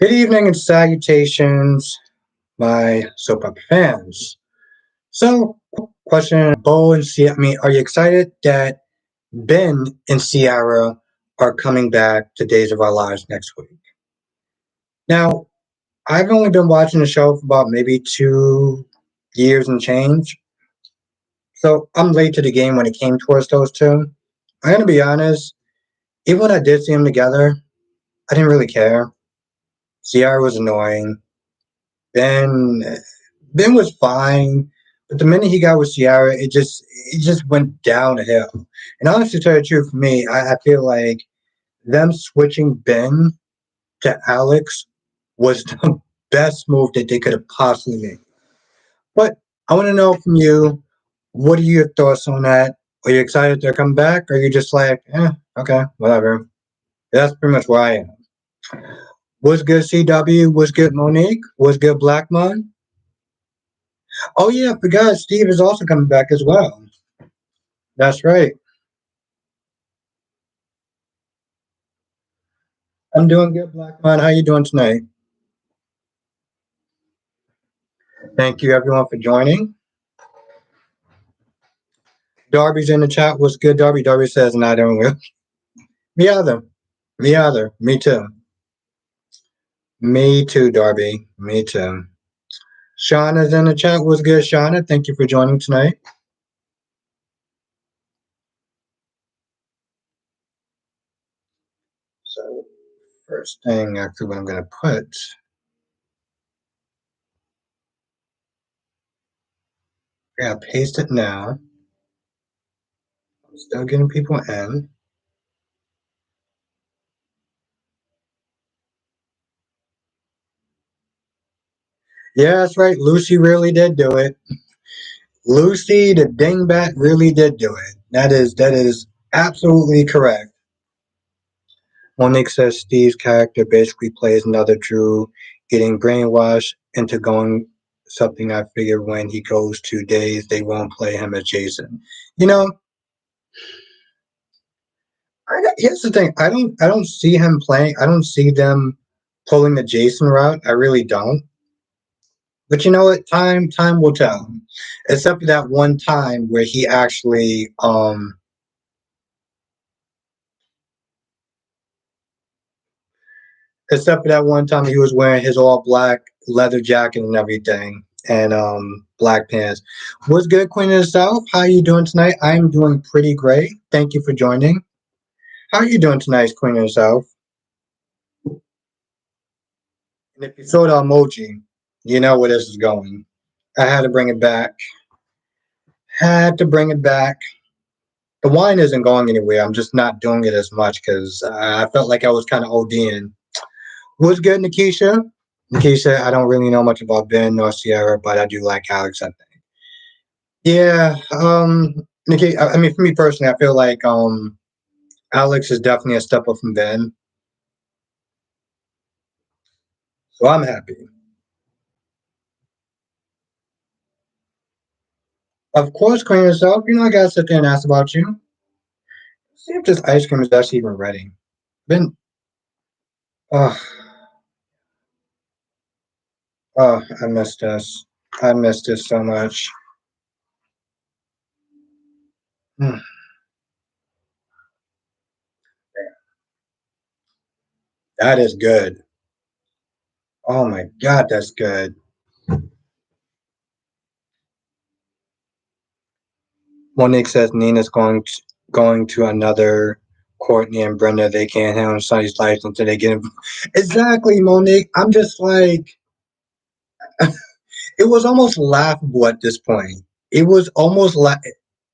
Good evening and salutations, my soap opera fans. So, question: Bo and Ciara. I mean, are you excited that Ben and Ciara are coming back to Days of Our Lives next week? Now, I've only been watching the show for about maybe 2 years and change, so I'm late to the game when it came towards those two. I'm gonna be honest. Even when I did see them together, I didn't really care. Ciara was annoying. Ben Ben was fine, but the minute he got with Ciara, it just went downhill. And honestly, to tell you the truth, for me, I feel like them switching Ben to Alex was the best move that they could have possibly made. But I want to know from you, what are your thoughts on that? Are you excited they're coming back? Or are you just like, okay, whatever? That's pretty much where I am. What's good, CW? What's good, Monique? What's good, Blackmon? Oh yeah, I forgot Steve is also coming back as well. That's right. I'm doing good, Blackmon. How you doing tonight? Thank you everyone for joining. Darby's in the chat. What's good, Darby? Darby says, "Not doing well." Me either. Me either. Me too. Me too, Darby. Me too. Shauna's in the chat. What's good, Shauna? Thank you for joining tonight. So, first thing, actually, what I'm going to put. Yeah, paste it now. I'm still getting people in. Yeah, that's right. Lucy really did do it. Lucy the dingbat really did do it. That is absolutely correct. Monique says Steve's character basically plays another Drew getting brainwashed into going something. I figure when he goes 2 days they won't play him as Jason. You know, here's the thing. I don't see him playing. I don't see them pulling the Jason route. I really don't. But you know what? Time will tell. Except for that one time where he actually except for that one time he was wearing his all black leather jacket and everything, and black pants. What's good, Queen of the South? How are you doing tonight? I'm doing pretty great. Thank you for joining. How are you doing tonight, Queen of the South? And if you saw the emoji, you know where this is going. I had to bring it back. Had to bring it back. The wine isn't going anywhere. I'm just not doing it as much because I felt like I was kind of ODing. What's good, Nikisha? Nikisha, I don't really know much about Ben nor Ciara, but I do like Alex, I think. Yeah, Nikki, I mean, for me personally, I feel like Alex is definitely a step up from Ben, so I'm happy. Of course, Queen yourself, you know I gotta sit there and ask about you. See if this ice cream is actually even ready. Ben, oh, oh, I missed this. I missed this so much. Mm, that is good. Oh my God, that's good. Monique says Nina's going to another Courtney and Brenda. They can't handle Sonny's life until they get him. Exactly, Monique. I'm just like, it was almost laughable at this point. It was almost like,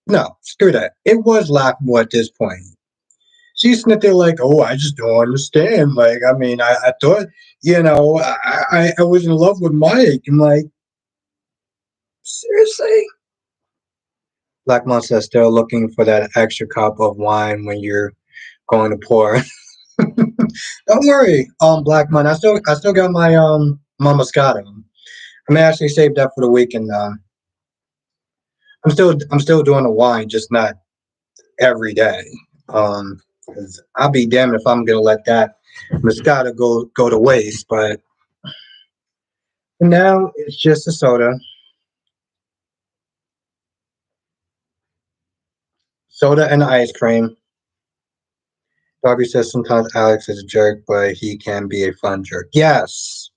no, screw that. It was laughable at this point. She's sitting there like, oh, I just don't understand. Like, I mean, I thought, I was in love with Mike. I'm like, seriously? Black Monster is still looking for that extra cup of wine when you're going to pour. Don't worry, Black Mon. I still got my Moscato. I may actually save that for the weekend. I'm still doing the wine, just not every day. 'Cause I'll be damned if I'm gonna let that Moscato go to waste, but now it's just a soda. Soda and ice cream. Darby says sometimes Alex is a jerk, but he can be a fun jerk. Yes.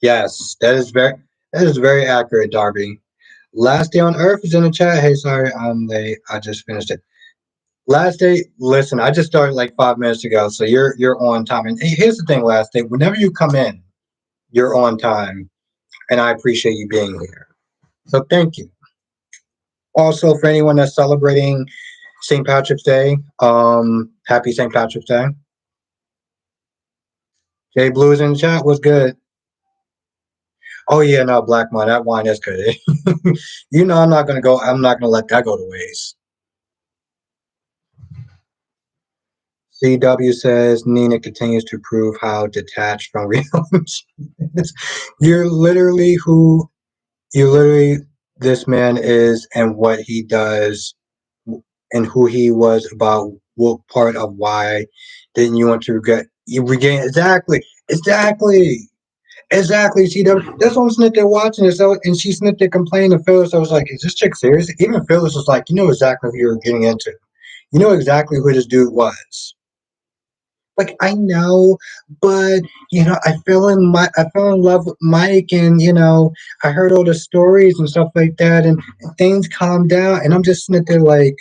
Yes. That is very accurate, Darby. Last Day on Earth is in the chat. Hey, sorry, I'm late. I just finished it. Last Day, listen, I just started like 5 minutes ago, so you're on time. And here's the thing, Last Day, whenever you come in, you're on time, and I appreciate you being here. So thank you. Also, for anyone that's celebrating St. Patrick's Day, happy St. Patrick's Day. Jay Blues in the chat was good. Oh yeah, no, Black Wine. That wine is good. You know, I'm not gonna go. I'm not gonna let that go to waste. CW says Nina continues to prove how detached from reality is. You're literally who you literally this man is and what he does and who he was about what part of why didn't you want to regret you regain exactly see that's what I'm sitting there watching it so and she's sitting there complaining to Phyllis. I was like, is this chick serious? Even Phyllis was like, you know exactly who you're getting into, you know exactly who this dude was. Like I know, but I fell in love with Mike, and I heard all the stories and stuff like that, and things calmed down, and I'm just sitting there like,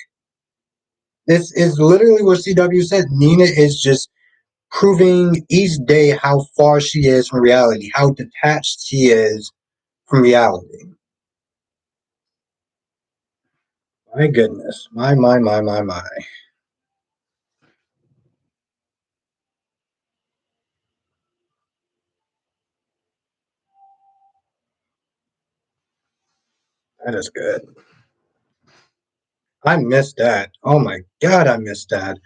this is literally what CW said. Nina is just proving each day how far she is from reality, how detached she is from reality. My goodness, my. That is good. I missed that. Oh my god, I missed that.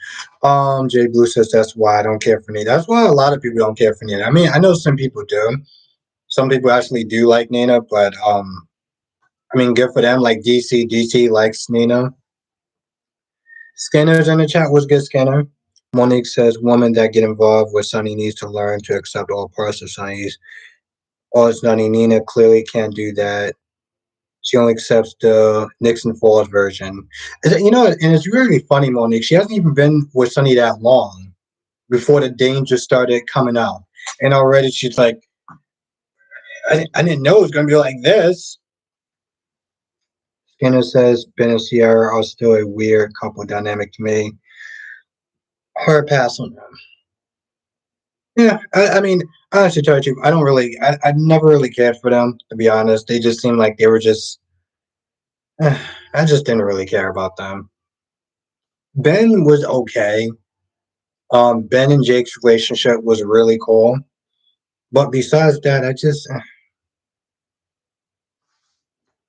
Jay Blue says that's why I don't care for Nina. That's why a lot of people don't care for Nina. I mean, I know some people do. Some people actually do like Nina, but I mean, good for them. Like DC likes Nina. Skinner's in the chat. What's good, Skinner? Monique says, woman that get involved with Sunny needs to learn to accept all parts of Sunny's. All it's Sunny. Nina clearly can't do that. She only accepts the Nixon Falls version. And it's really funny, Monique. She hasn't even been with Sunny that long before the danger started coming out. And already she's like, I didn't know it was going to be like this. Skinner says Ben&Ciara are still a weird couple dynamic to me. Hard pass on them. Yeah, I mean, honestly, tell you, the truth, I don't really, I never really cared for them, to be honest. They just seemed like they were just, I just didn't really care about them. Ben was okay. Ben and Jake's relationship was really cool. But besides that,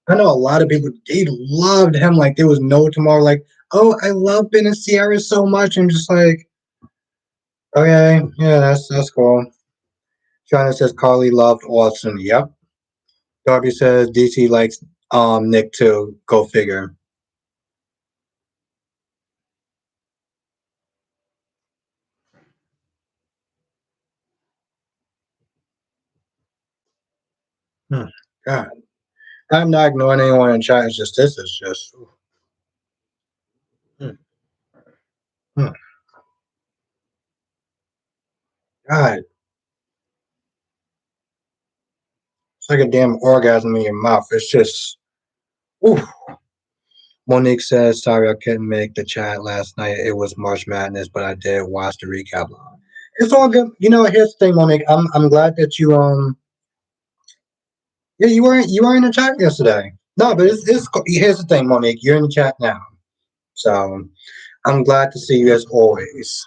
I know a lot of people, they loved him like there was no tomorrow. Like, oh, I love Ben&Ciara so much. I'm just like, okay, yeah, that's cool. China says Carly loved Austin. Yep. Darby says DC likes Nick too. Go figure. Hmm. God, I'm not ignoring anyone in chat. It's just this is just. Hmm. Hmm. God, it's like a damn orgasm in your mouth. It's just. Ooh. Monique says, "Sorry, I couldn't make the chat last night. It was March Madness, but I did watch the recap. It's all good. Here's the thing, Monique. I'm glad that you yeah you were in the chat yesterday. No, but it's here's the thing, Monique. You're in the chat now, so I'm glad to see you as always."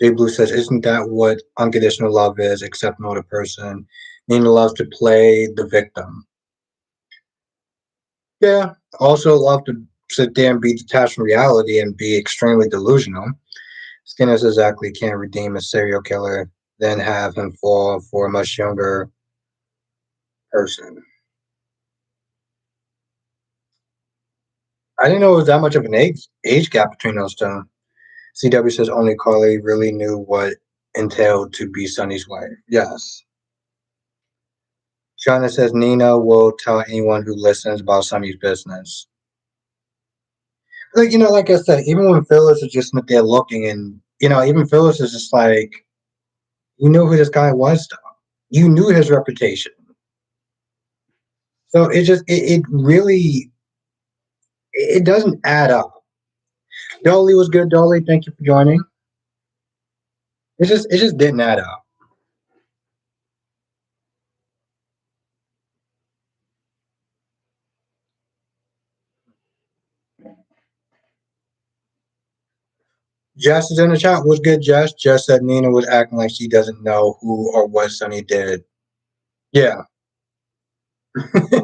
Jay Blue says, "Isn't that what unconditional love is? Accepting another person. Nina loves to play the victim. Yeah, also love to sit there and be detached from reality and be extremely delusional. Skinner says exactly can't redeem a serial killer, then have him fall for a much younger person. I didn't know it was that much of an age gap between those two." CW says only Carly really knew what entailed to be Sonny's wife. Yes. Shauna says Nina will tell anyone who listens about Sonny's business. Like, like I said, even when Phyllis is just there looking, and even Phyllis is just like, you knew who this guy was, though. You knew his reputation. So it really it doesn't add up. Dolly was good, Dolly. Thank you for joining. It just didn't add up. Jess is in the chat. What's good, Jess? Jess said Nina was acting like she doesn't know who or what Sonny did. Yeah.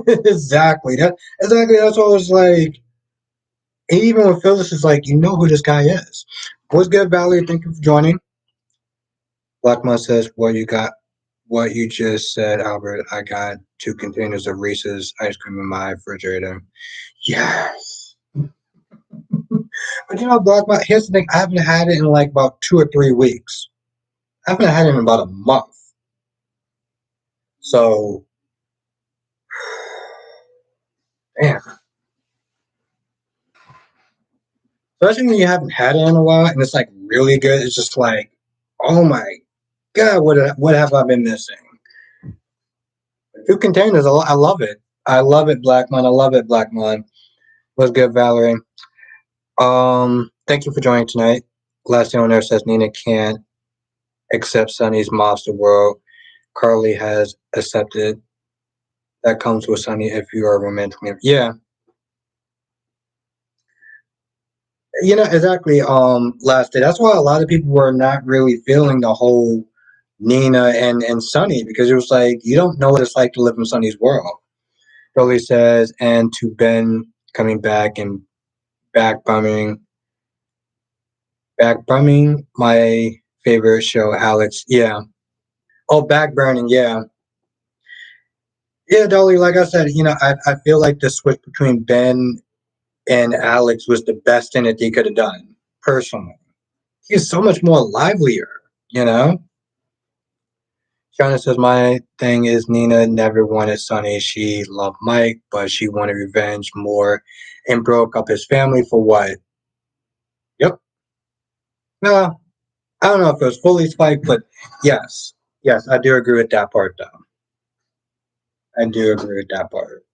exactly. That's what I was like. Even when Phyllis is like, you know who this guy is. What's good, Valerie? Thank you for joining. Blackmon says, what you just said, Albert. I got 2 containers of Reese's ice cream in my refrigerator. Yes. But Blackmon, here's the thing. I haven't had it in like about 2 or 3 weeks. I haven't had it in about a month. So, man. Especially when you haven't had it in a while and it's like really good. It's just like, oh my God, what have I been missing? 2 containers, I love it. I love it, Blackmon. I love it, Blackmon. What's good, Valerie? Thank you for joining tonight. Last thing on there says Nina can't accept Sonny's monster world. Carly has accepted. That comes with Sonny if you are romantically. Yeah, exactly. Last day. That's why a lot of people were not really feeling the whole Nina and Sonny, because it was like you don't know what it's like to live in Sonny's world. Carly says, and to Ben coming back and backbumming, backbumming, my favorite show, Alex. Yeah. Oh, backburning. Yeah. Yeah, Dolly. Like I said, I feel like the switch between Ben and Alex was the best thing that they could have done. Personally, he's so much more livelier. You know. Shauna says my thing is Nina never wanted Sonny. She loved Mike, but she wanted revenge more, and broke up his family for what? Yep. No, I don't know if it was fully spiked, but yes, yes, I do agree with that part, though. I do agree with that part.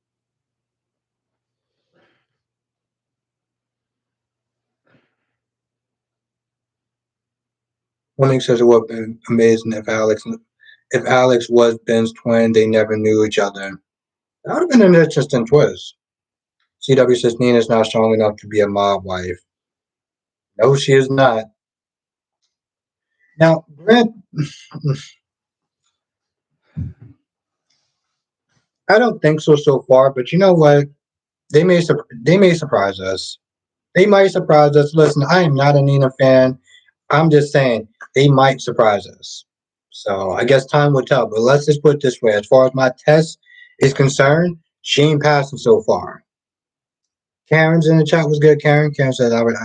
One says it would have been amazing if Alex was Ben's twin. They never knew each other. That would have been an interesting twist. CW says Nina's not strong enough to be a mob wife. No, she is not. Now, Brent, I don't think so far, but you know what? They may surprise us. They might surprise us. Listen, I am not a Nina fan. I'm just saying they might surprise us. So I guess time will tell. But let's just put it this way: as far as my test is concerned, she ain't passing so far. Karen's in the chat. Was good, Karen. Karen said, "Albert,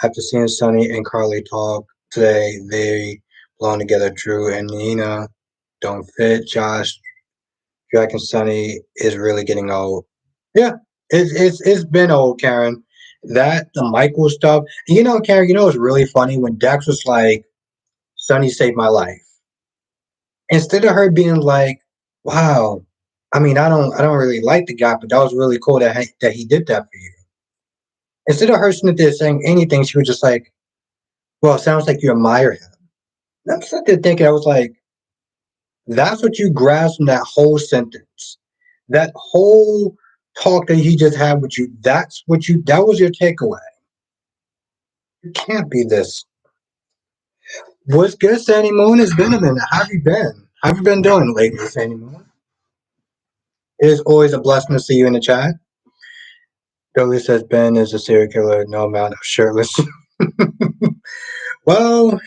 after seeing Sonny and Carly talk today, they belong together. Drew and Nina don't fit. Josh, Jack and Sonny is really getting old." Yeah, it's been old, Karen. That the Michael stuff. Karen. It's really funny when Dax was like, "Sonny saved my life." Instead of her being like, "Wow, I mean, I don't really like the guy, but that was really cool that he did that for you." Instead of her sitting there saying anything, she was just like, "Well, it sounds like you admire him." I'm sitting there thinking, I was like, "That's what you grasp from that whole sentence, that whole talk that he just had with you. That was your takeaway. It can't be this." What's good, Sandy Moon? It's been a minute. How have you been? How have you been doing lately, Sandy Moon? It is always a blessing to see you in the chat. Billy says Ben is a serial killer, no amount of shirtless. Well,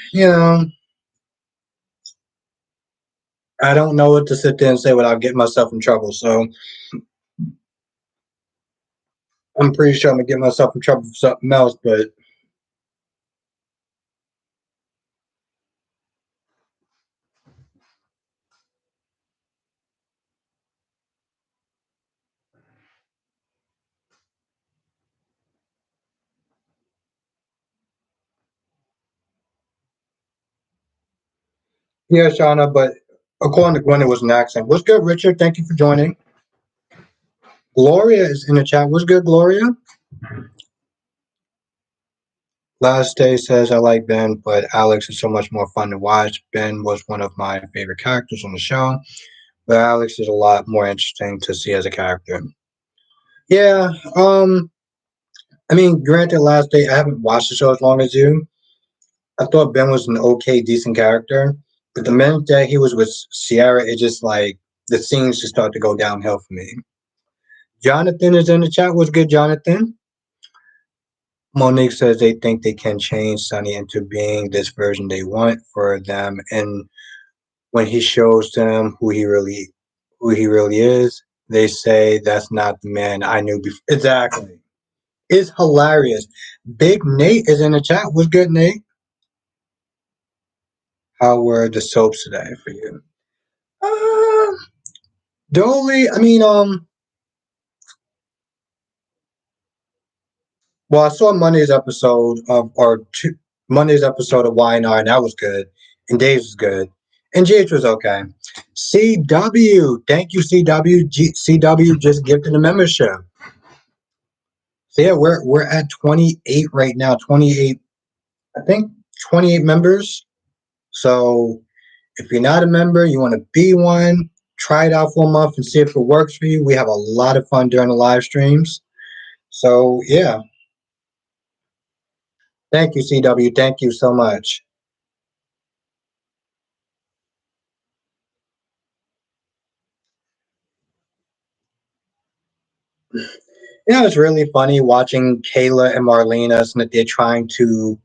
I don't know what to sit there and say without getting myself in trouble. So I'm pretty sure I'm gonna get myself in trouble for something else. But Yeah, Shauna, but according to Gwen, it was an accent. What's good, Richard? Thank you for joining. Gloria is in the chat. What's good, Gloria? Last Day says, I like Ben, but Alex is so much more fun to watch. Ben was one of my favorite characters on the show, but Alex is a lot more interesting to see as a character. Yeah, I mean, granted, Last Day, I haven't watched the show as long as you. I thought Ben was an okay, decent character, but the minute that he was with Ciara, it just like the scenes just start to go downhill for me. Jonathan is in the chat. What's good, Jonathan? Monique says they think they can change Sunny into being this version they want for them, and when he shows them who he really is, they say that's not the man I knew before. Exactly. It's hilarious. Big Nate is in the chat. What's good, Nate? How were the soaps today for you? Uh, the only, I mean, well, I saw Monday's episode of YNR, and that was good. And Dave's was good. And GH was okay. CW, thank you, CW. CW just gifted a membership. So yeah, we're at 28 right now. 28, I think 28 members. So if you're not a member, you want to be one, try it out for a month and see if it works for you. We have a lot of fun during the live streams. So yeah, thank you, CW. Thank you so much. You know, it's really funny watching Kayla and Marlena and that they're trying to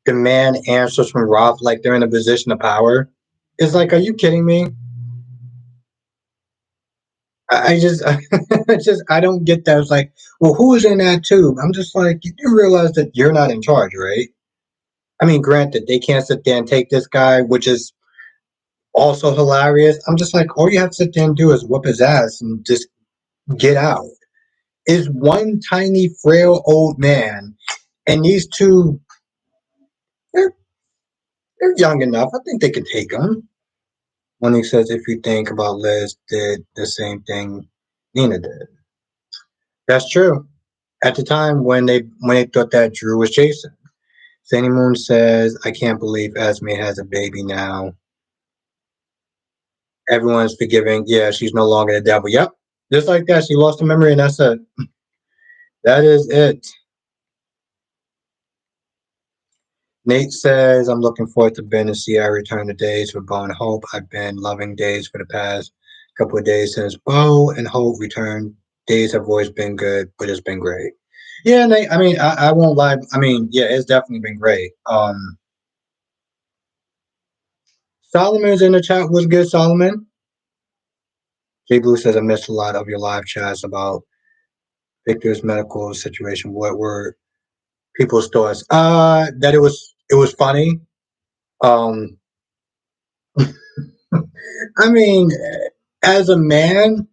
demand answers from Roth like they're in a position of power. It's like, are you kidding me? I just, I don't get that. It's like, well, who is in that tube? I'm just like, you do realize that you're not in charge, right? I mean, granted, they can't sit there and take this guy, which is also hilarious. I'm just like, all you have to sit there and do is whoop his ass and just get out. Is one tiny, frail old man, and these two, they're, they're young enough. I think they could take him. When he says, if you think about Liz did the same thing Nina did. That's true. At the time when they thought that Drew was Jason. Sandy Moon says, I can't believe Esme has a baby now. Everyone's forgiving. Yeah, she's no longer the devil. Yep. Just like that, she lost her memory and that's it. That is it. Nate says, I'm looking forward to Ben and Ciara return to Days with Bo and Hope. I've been loving Days for the past couple of days since Bo and Hope returned. Days have always been good, but it's been great. Yeah, Nate, I mean, I won't lie. I mean, yeah, it's definitely been great. Solomon's in the chat. What's good, Solomon? J Blue says, I missed a lot of your live chats about Victor's medical situation. What were people's thoughts? That it was funny. Um, I mean, as a man,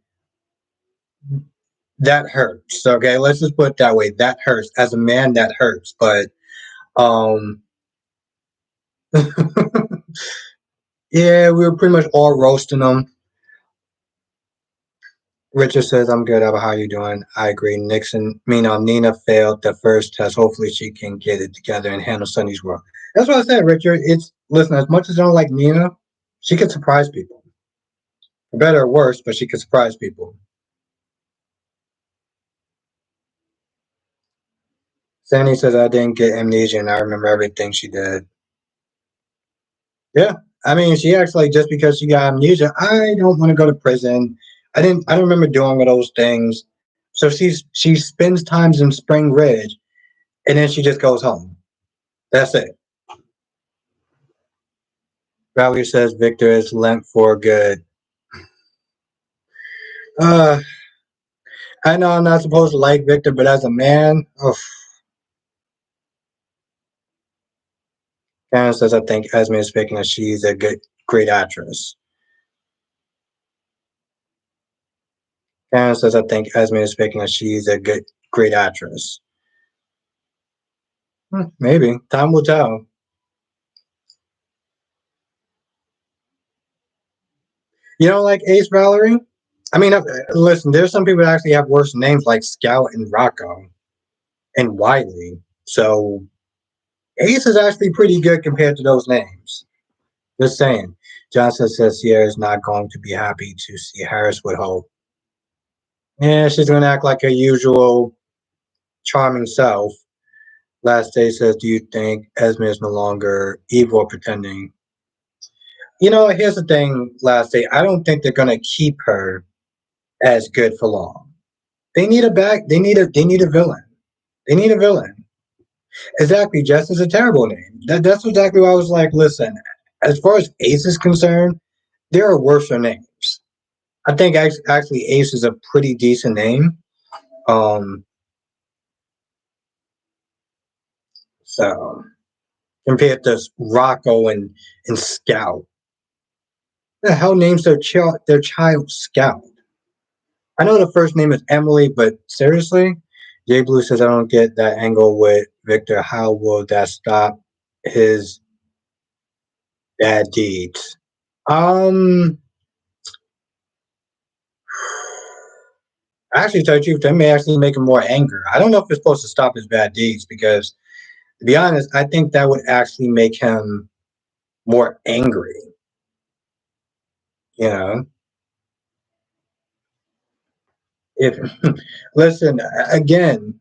that hurts. Okay, let's just put it that way. That hurts. As a man, that hurts. But um, yeah, we were pretty much all roasting them. Richard says, "I'm good. How you doing?" I agree. Nina failed the first test. Hopefully, she can get it together and handle Sunny's work. That's what I said, Richard. It's listen. As much as I don't like Nina, she can surprise people, for better or worse. But she can surprise people. Sandy says, "I didn't get amnesia, and I remember everything she did." Yeah, I mean, she acts like just because she got amnesia, I don't want to go to prison. I don't remember doing all those things. So she spends times in Spring Ridge, and then she just goes home. That's it. Valerie says Victor is lent for good. Uh, I know I'm not supposed to like Victor, but as a man, oh, Karen says I think Esme is faking that she's a great actress. Karen says I think Esme is faking that she's a great actress. Maybe time will tell. You know, like Ace Valerie? I mean, listen, there's some people that actually have worse names like Scout and Rocco and Wiley. So Ace is actually pretty good compared to those names. Just saying. Johnson says Sierra is not going to be happy to see Harris with Hope. Yeah, she's going to act like her usual charming self. Last day says, do you think Esme is no longer evil or pretending? You know, here's the thing, Last day. I don't think they're going to keep her as good for long. They need a back. They need a villain. They need a villain. Exactly. Jess is a terrible name. That's exactly why I was like, listen. As far as Ace is concerned, there are worse names. I think actually Ace is a pretty decent name. Um, so compared to Rocco and Scout, the hell names their child Scout? I know the first name is Emily, but seriously, Jay Blue says I don't get that angle with Victor. How will that stop his bad deeds? Um, actually, to tell you the truth, that may actually make him more angry. I don't know if it's supposed to stop his bad deeds because, to be honest, I think that would actually make him more angry. You know, if listen again,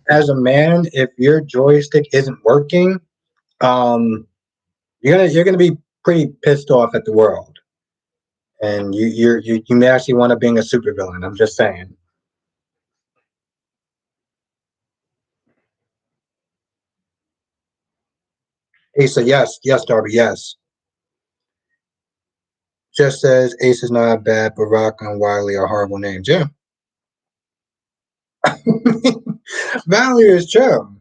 as a man, if your joystick isn't working, um, you're gonna be pretty pissed off at the world, and you may actually want to being a supervillain. I'm just saying. Asa, yes, yes, Darby, yes. Just says Ace is not bad, but Rock and Wiley are horrible names. Yeah, Valerie is true.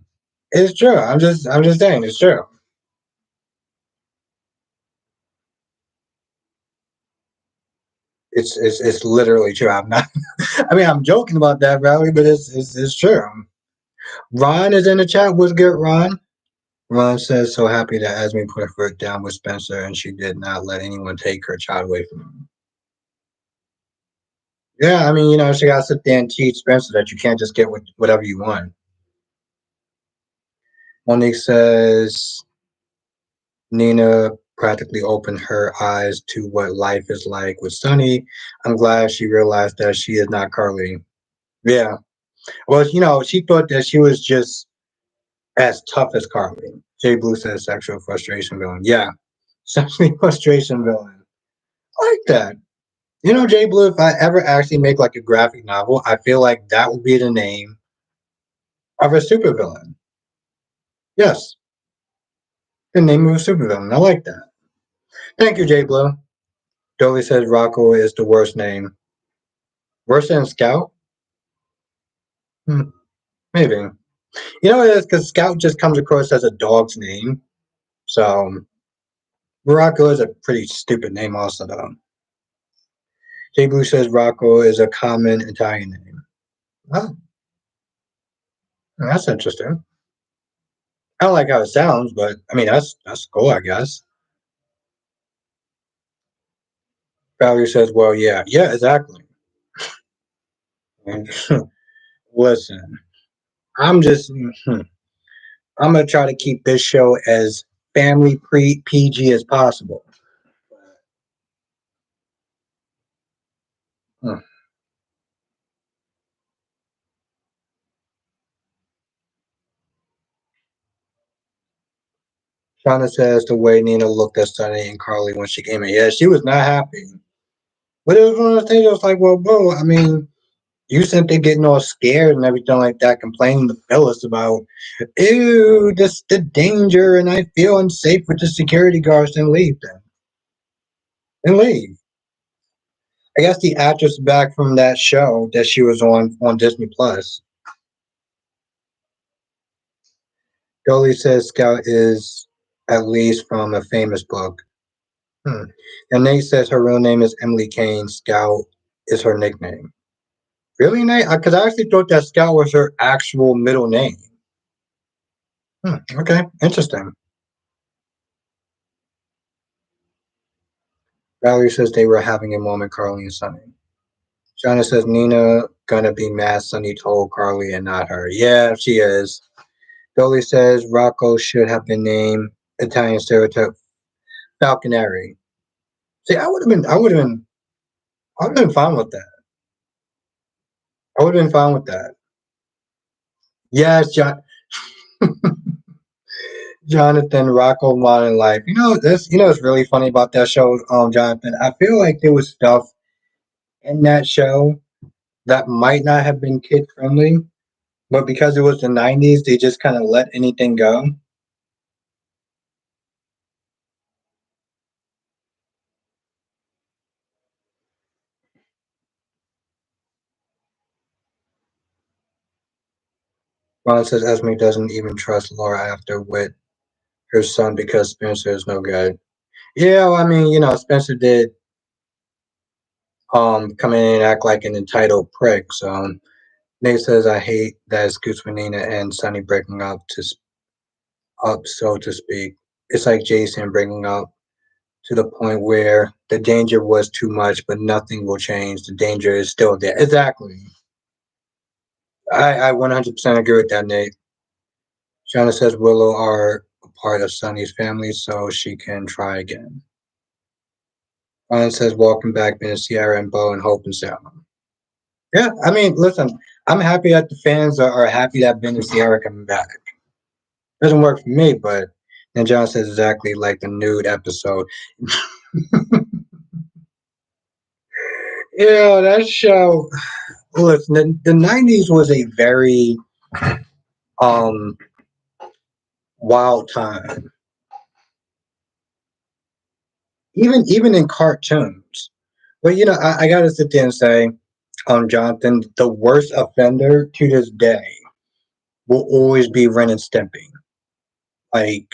It's true. I'm just saying it's true. It's literally true. I'm not. I mean, I'm joking about that, Valerie, but it's true. Ron is in the chat. What's good, Ron? Ron says, so happy that Esme put her foot down with Spencer and she did not let anyone take her child away from him. Yeah, I mean, she got to sit there and teach Spencer that you can't just get whatever you want. Monique says, Nina practically opened her eyes to what life is like with Sunny. I'm glad she realized that she is not Carly. Yeah. Well, she thought that she was just as tough as Carly. Jay Blue says sexual frustration villain. Yeah. Sexual frustration villain. I like that. Jay Blue, if I ever actually make like a graphic novel, I feel like that would be the name of a supervillain. Yes, the name of a supervillain. I like that. Thank you, Jay Blue. Dolly says Rocco is the worst name. Worse than Scout? Hmm, maybe. You know what it is? Because Scout just comes across as a dog's name. So Rocco is a pretty stupid name also, though. Jay Blue says Rocco is a common Italian name. Oh, that's interesting. I don't like how it sounds, but I mean that's cool, I guess. Valerie says, "Well, yeah, yeah, exactly." And listen, I'm just, I'm gonna try to keep this show as family pre PG as possible. Hmm. Shauna says the way Nina looked at Sunny and Carly when she came in, yeah, she was not happy. But it was one of those things. I was like, well, bro, I mean, you sent there getting all scared and everything like that, complaining to Phyllis about, ew, this the danger, and I feel unsafe with the security guards. And leave then, and leave. I guess the actress back from that show that she was on Disney Plus. Dolly says Scout is at least from a famous book. Hmm. And Nate says her real name is Emily Kane. Scout is her nickname. Really, Nate? Because I actually thought that Scout was her actual middle name. Okay, interesting. Valerie says they were having a moment, Carly and Sunny. Shauna says Nina gonna be mad Sunny told Carly and not her. Yeah, she is. Dolly says Rocco should have been named Italian stereotype Falconeri. See, I would have been fine with that. I would have been fine with that. Yes, Jonathan Rocco Modern Life. What's really funny about that show, Jonathan. I feel like there was stuff in that show that might not have been kid friendly, but because it was the '90s, they just kind of let anything go. Ron says Esme doesn't even trust Laura after with her son because Spencer is no good. Yeah, well, I mean, Spencer did come in and act like an entitled prick. So Nate says I hate that excuse for Nina and Sonny breaking up, so to speak. It's like Jason bringing up to the point where the danger was too much, but nothing will change. The danger is still there. Exactly. I 100% agree with that, Nate. Shauna says Willow are a part of Sunny's family, so she can try again. Ryan says welcome back, Ben&Ciara and Bo and Hope and Sarah. Yeah, I mean, listen, I'm happy that the fans are happy that Ben&Ciara coming back. Doesn't work for me, but and John says exactly like the nude episode. Yeah, that show. Listen, the '90s was a very um wild time. Even in cartoons. But I gotta sit there and say, Jonathan, the worst offender to this day will always be Ren and Stimpy. Like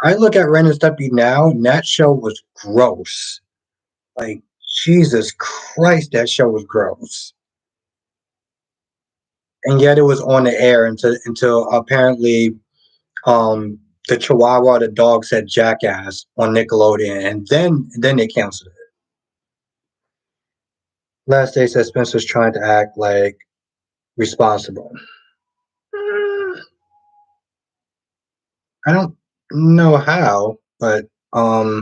I look at Ren and Stimpy now, and that show was gross. Like Jesus Christ, that show was gross. And yet it was on the air until apparently the Chihuahua the dog said jackass on Nickelodeon, and then they canceled it. Last day said Spencer's trying to act like responsible. I don't know how, but I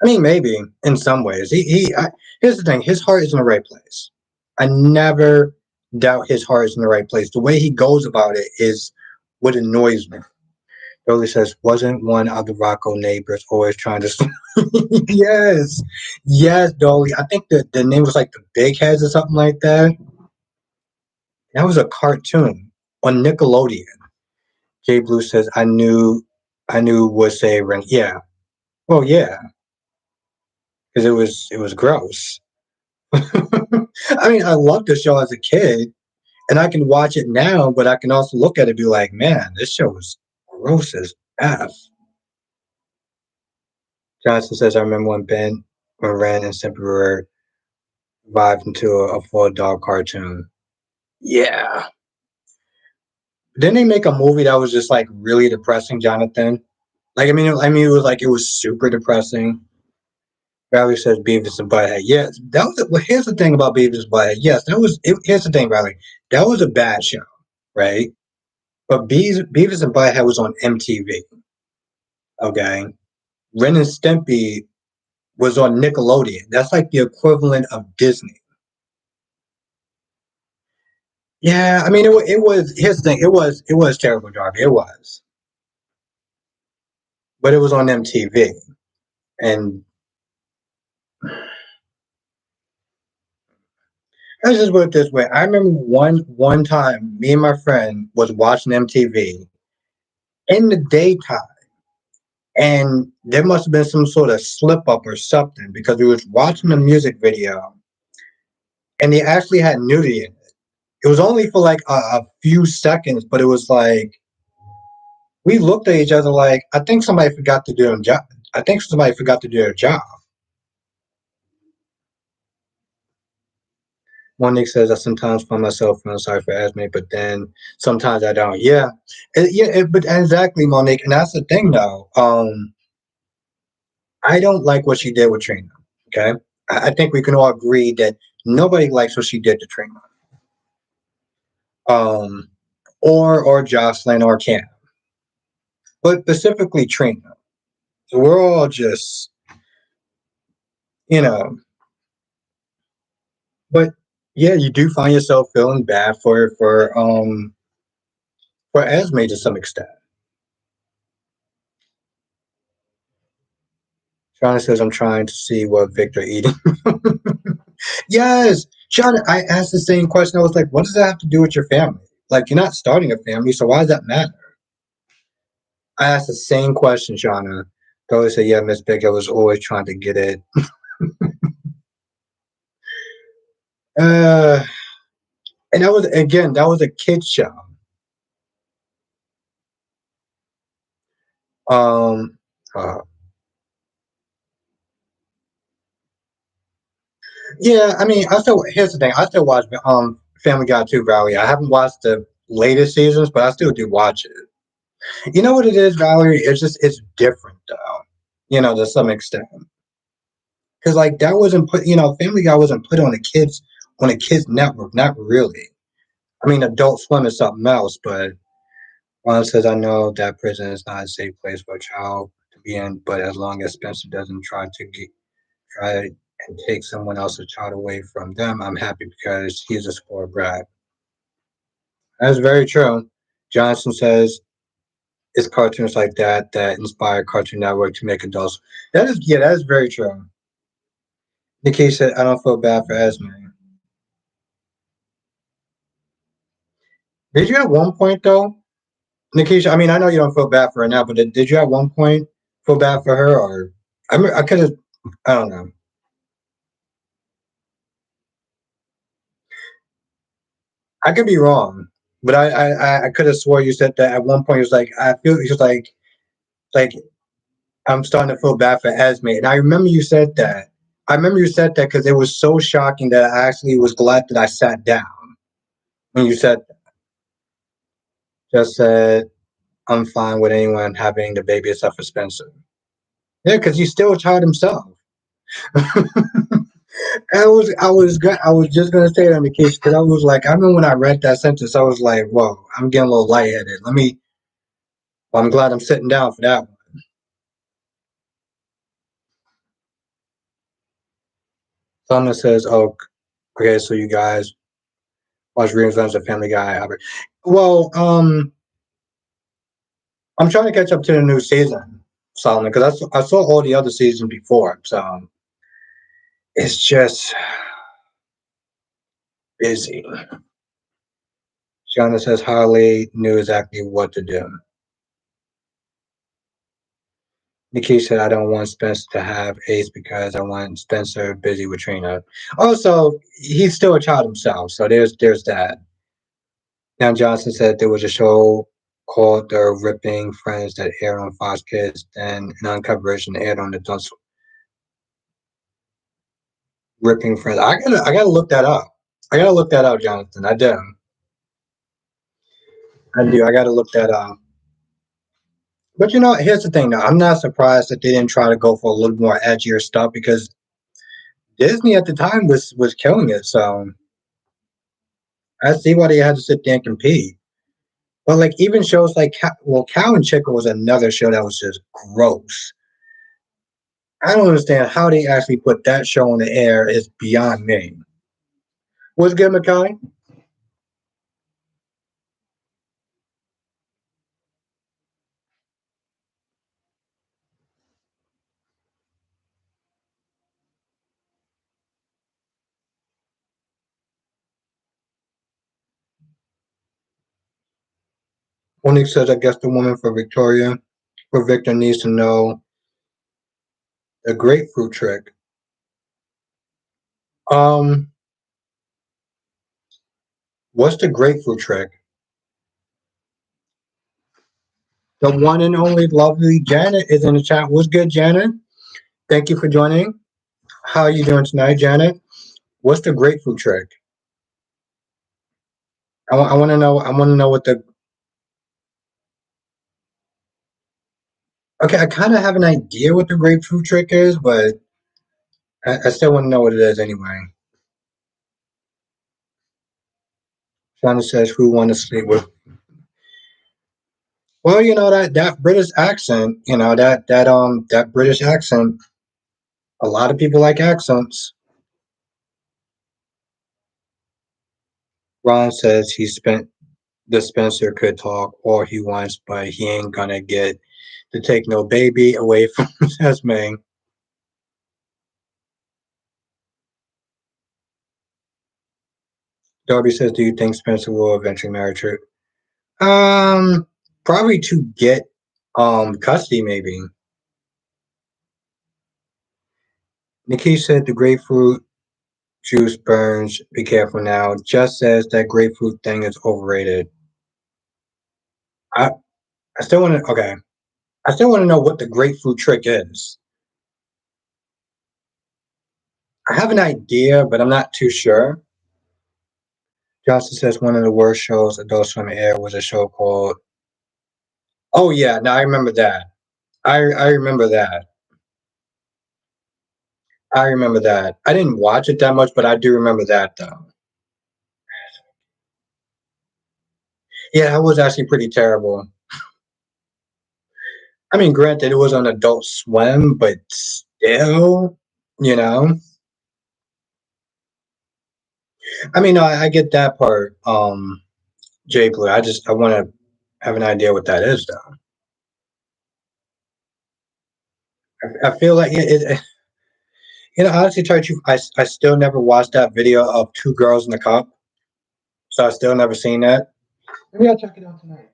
mean maybe in some ways. Here's the thing: his heart is in the right place. I never doubt his heart is in the right place. The way he goes about it is what annoys me. Dolly says, wasn't one of the Rocco neighbors always trying to? Yes, yes, Dolly. I think the name was like the Big Heads or something like that. That was a cartoon on Nickelodeon. Jay Blue says, I knew was a ring. Yeah. Well, yeah, because it was gross. I mean, I loved the show as a kid, and I can watch it now, but I can also look at it and be like, man, this show was gross as f. Johnson says, I remember when Ren and Stimpy were revived into a full dog cartoon. Yeah. Didn't they make a movie that was just like really depressing, Jonathan? Like, it was like it was super depressing. Riley says Beavis and Butthead. Yes, that was. Well, here's the thing about Beavis and Butthead. Yes, that was. Here's the thing, Riley. That was a bad show, right? But Beavis and Butthead was on MTV. Okay, Ren and Stimpy was on Nickelodeon. That's like the equivalent of Disney. Yeah, I mean, it was. Here's the thing. It was terrible, Darby. It was, but it was on MTV, and let's just put it this way. I remember one time, me and my friend was watching MTV in the daytime, and there must have been some sort of slip up or something because we was watching the music video, and they actually had nudity in it. It was only for like a few seconds, but it was like we looked at each other like, I think somebody forgot to do their job. I think somebody forgot to do their job. Monique says I sometimes find myself feeling sorry for Esme, but then sometimes I don't. Yeah, but exactly, Monique, and that's the thing, though. I don't like what she did with Trina. Okay, I think we can all agree that nobody likes what she did to Trina. Um, or Jocelyn or Cam, but specifically Trina. So we're all just, you know, but yeah, you do find yourself feeling bad for Esme to some extent. Shauna says, I'm trying to see what Victor eating. Yes, Shauna, I asked the same question. I was like, what does that have to do with your family? Like, you're not starting a family, so why does that matter? I asked the same question, Shauna. Dolly said, yeah, Miss Big, I was always trying to get it. Uh, and that was, again, that was a kid's show. Um, uh, yeah, I mean, here's the thing. I still watch Family Guy too, Valerie. I haven't watched the latest seasons, but I still do watch it. You know what it is, Valerie? It's different though. To some extent, because like that wasn't put. Family Guy wasn't put on a kids network. Not really. I mean, Adult Swim is something else, but one says I know that prison is not a safe place for a child to be in, but as long as Spencer doesn't try and take someone else's child away from them, I'm happy because he's a spoiled brat. That's very true. Johnson says it's cartoons like that inspire Cartoon Network to make adults. That is very true. Nikki said, I don't feel bad for Esme. Did you at one point though, Nikisha? I mean, I know you don't feel bad for her now, but did you at one point feel bad for her, or I could have, I don't know. I could be wrong, but I could have swore you said that at one point. It was like I feel it was like I'm starting to feel bad for Esme, and I remember you said that. I remember you said that because it was so shocking that I actually was glad that I sat down when you said just said I'm fine with anyone having the baby except for Spencer. Yeah, because he's still a child himself. I was just gonna say that in the case because I was like, I remember when I read that sentence, I was like, whoa, I'm getting a little lightheaded. Well, I'm glad I'm sitting down for that one. Someone says, oh, okay, so you guys watch Reinvention of Family Guy. Well, I'm trying to catch up to the new season, Solomon, because I saw all the other seasons before, so it's just busy. Shauna says Harley knew exactly what to do. Nikki said, I don't want Spencer to have Ace because I want Spencer busy with Trina. Also, he's still a child himself, so there's that. Now Johnson said there was a show called The Ripping Friends that aired on Fox Kids, then an uncut version aired on the Adult Ripping Friends. I gotta look that up. I gotta look that up, Jonathan. I do. I do. I gotta look that up. But here's the thing though. I'm not surprised that they didn't try to go for a little more edgier stuff because Disney at the time was killing it. So I see why they had to sit there and compete. But like even shows like Cow and Chicken was another show that was just gross. I don't understand how they actually put that show on the air. Is beyond me. What's good, Makai? Onyx says, I guess the woman for Victor needs to know the grapefruit trick. Um, what's the grapefruit trick? The one and only lovely Janet is in the chat. What's good, Janet? Thank you for joining. How are you doing tonight, Janet? What's the grapefruit trick? I want to know. I want to know what the. Okay, I kind of have an idea what the grapefruit trick is, but I still want to know what it is anyway. Shana says, "Who want to sleep with?" Well, that British accent, that British accent. A lot of people like accents. Ron says he spent the Spencer could talk all he wants, but he ain't gonna get to take no baby away from Esme. Darby says, "Do you think Spencer will eventually marry Tripp?" Um, Probably to get custody, maybe. Nikki said the grapefruit juice burns. Be careful now. Just says that grapefruit thing is overrated. I I still want to. Okay, I still want to know what the grapefruit trick is. I have an idea, but I'm not too sure. Johnson says one of the worst shows Adult Swim aired was a show called. Oh yeah, no, I remember that. I remember that. I remember that. I didn't watch it that much, but I do remember that though. Yeah, that was actually pretty terrible. I mean, granted, it was on Adult Swim, but still, you know. I mean, I get that part. Jay Blue. I want to have an idea what that is though. I feel like honestly, tell you, I still never watched that video of two girls in the cup, so I still never seen that. Maybe I'll check it out tonight.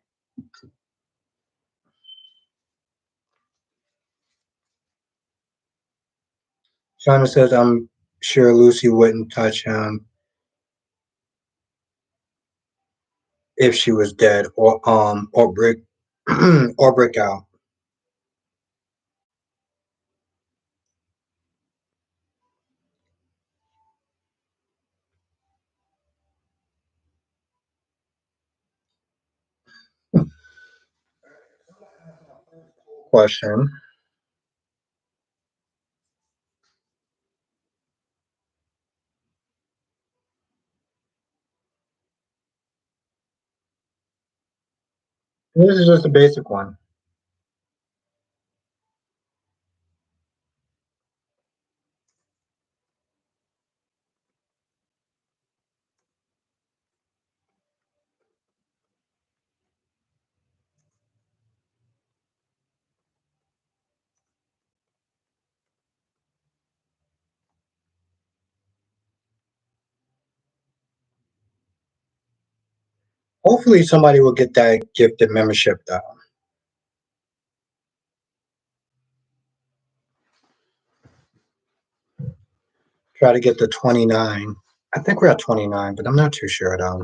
Shauna says, "I'm sure Lucy wouldn't touch him if she was dead or brick or brick out." Question: This is just a basic one. Hopefully, somebody will get that gifted membership though. Try to get the 29. I think we're at 29, but I'm not too sure though.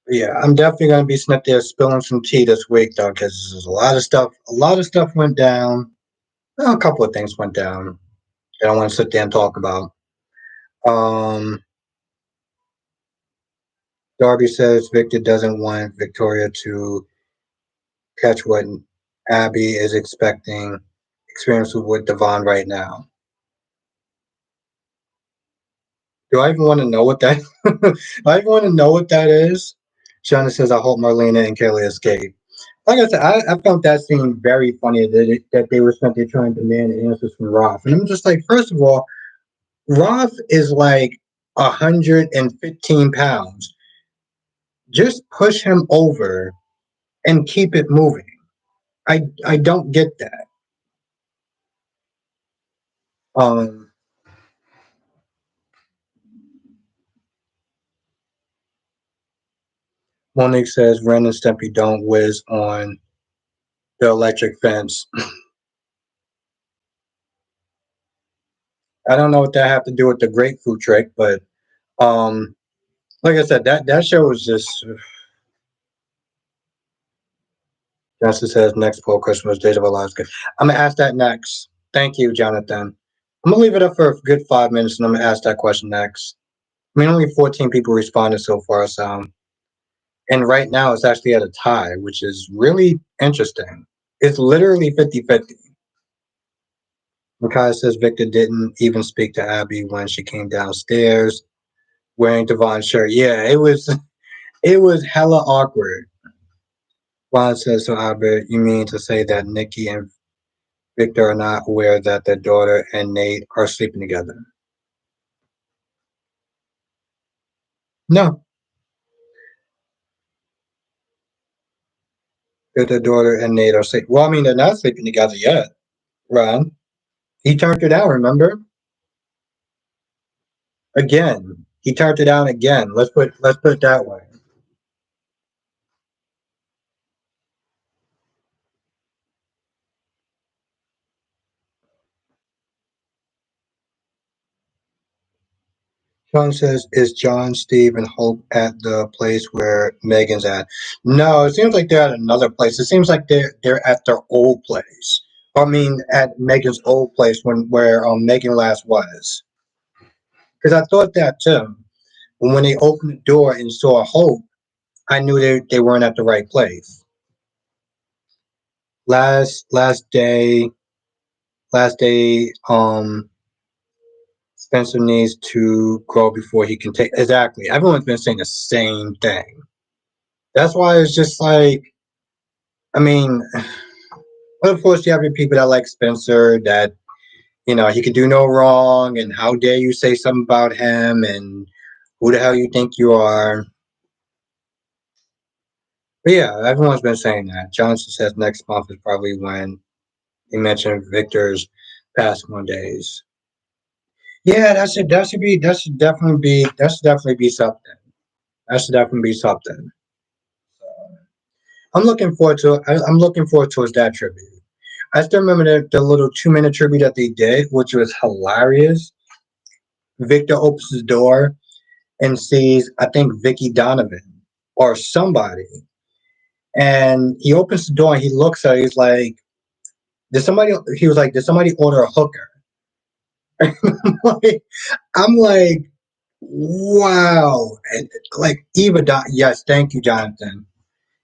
Yeah, I'm definitely gonna be sitting up there spilling some tea this week though, because there's a lot of stuff. A lot of stuff went down. Well, a couple of things went down that I want to sit there and talk about. Um, Darby says Victor doesn't want Victoria to catch what Abby is expecting experience with Devon right now. Do I even want to know what that? I even want to know what that is. Shauna says, "I hope Marlena and Kelly escape." Like I said, I found that scene very funny that they were spent there trying to demand answers from Roth, and I'm just like, first of all, Roth is like 115 pounds. Just push him over and keep it moving. I don't get that. Um, Monique says Ren and Stimpy don't whiz on the electric fence. I don't know what that have to do with the grapefruit trick, but um, like I said, that show was just. Jonathan says next poll question was Days of Alaska. I'm gonna ask that next. Thank you, Jonathan. I'm gonna leave it up for a good 5 minutes, and I'm gonna ask that question next. I mean, only 14 people responded so far, so And right now it's actually at a tie, which is really interesting. It's literally 50-50. Micaiah says Victor didn't even speak to Abby when she came downstairs wearing Devon's shirt. Yeah, it was hella awkward. Ron says to Albert, you mean to say that Nikki and Victor are not aware that their daughter and Nate are sleeping together? No, that their daughter and Nate are sleeping. Well, I mean, they're not sleeping together yet, Ron. He turned her down, remember? Again. He turned it down again. Let's put it that way. Sean says, is John, Steve, and Hope at the place where Megan's at? No, it seems like they're at another place. It seems like they're at their old place. I mean, at Megan's old place where Megan last was. Because I thought that too. But when they opened the door and saw Hope, I knew they weren't at the right place. Last day, Spencer needs to grow before he can take. Exactly. Everyone's been saying the same thing. That's why it's just like, I mean, of course you have your people that like Spencer that he can do no wrong, and how dare you say something about him, and who the hell you think you are. But yeah, everyone's been saying that. Johnson says next month is probably when he mentioned Victor's past 1 days. Yeah, that should definitely be something. That should definitely be something. I'm looking forward towards that tribute. I still remember the little 2 minute tribute that they did, which was hilarious. Victor opens his door and sees, I think, Vicky Donovan or somebody. And he opens the door and he looks at her, he's like, did somebody order a hooker? Like, I'm like, wow. And like yes, thank you, Jonathan.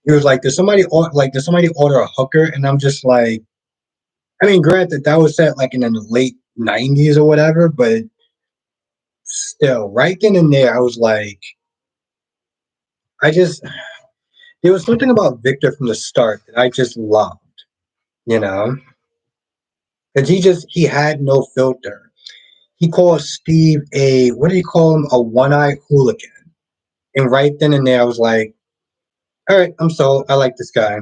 He was like, did somebody order a hooker? And I'm just like, I mean, granted, that was set like in the late '90s or whatever, but still, right then and there, I was like, I just there was something about Victor from the start that I just loved, you know, because he had no filter. He called Steve a what did he call him? A one-eyed hooligan. And right then and there, I was like, all right, I'm sold. I like this guy.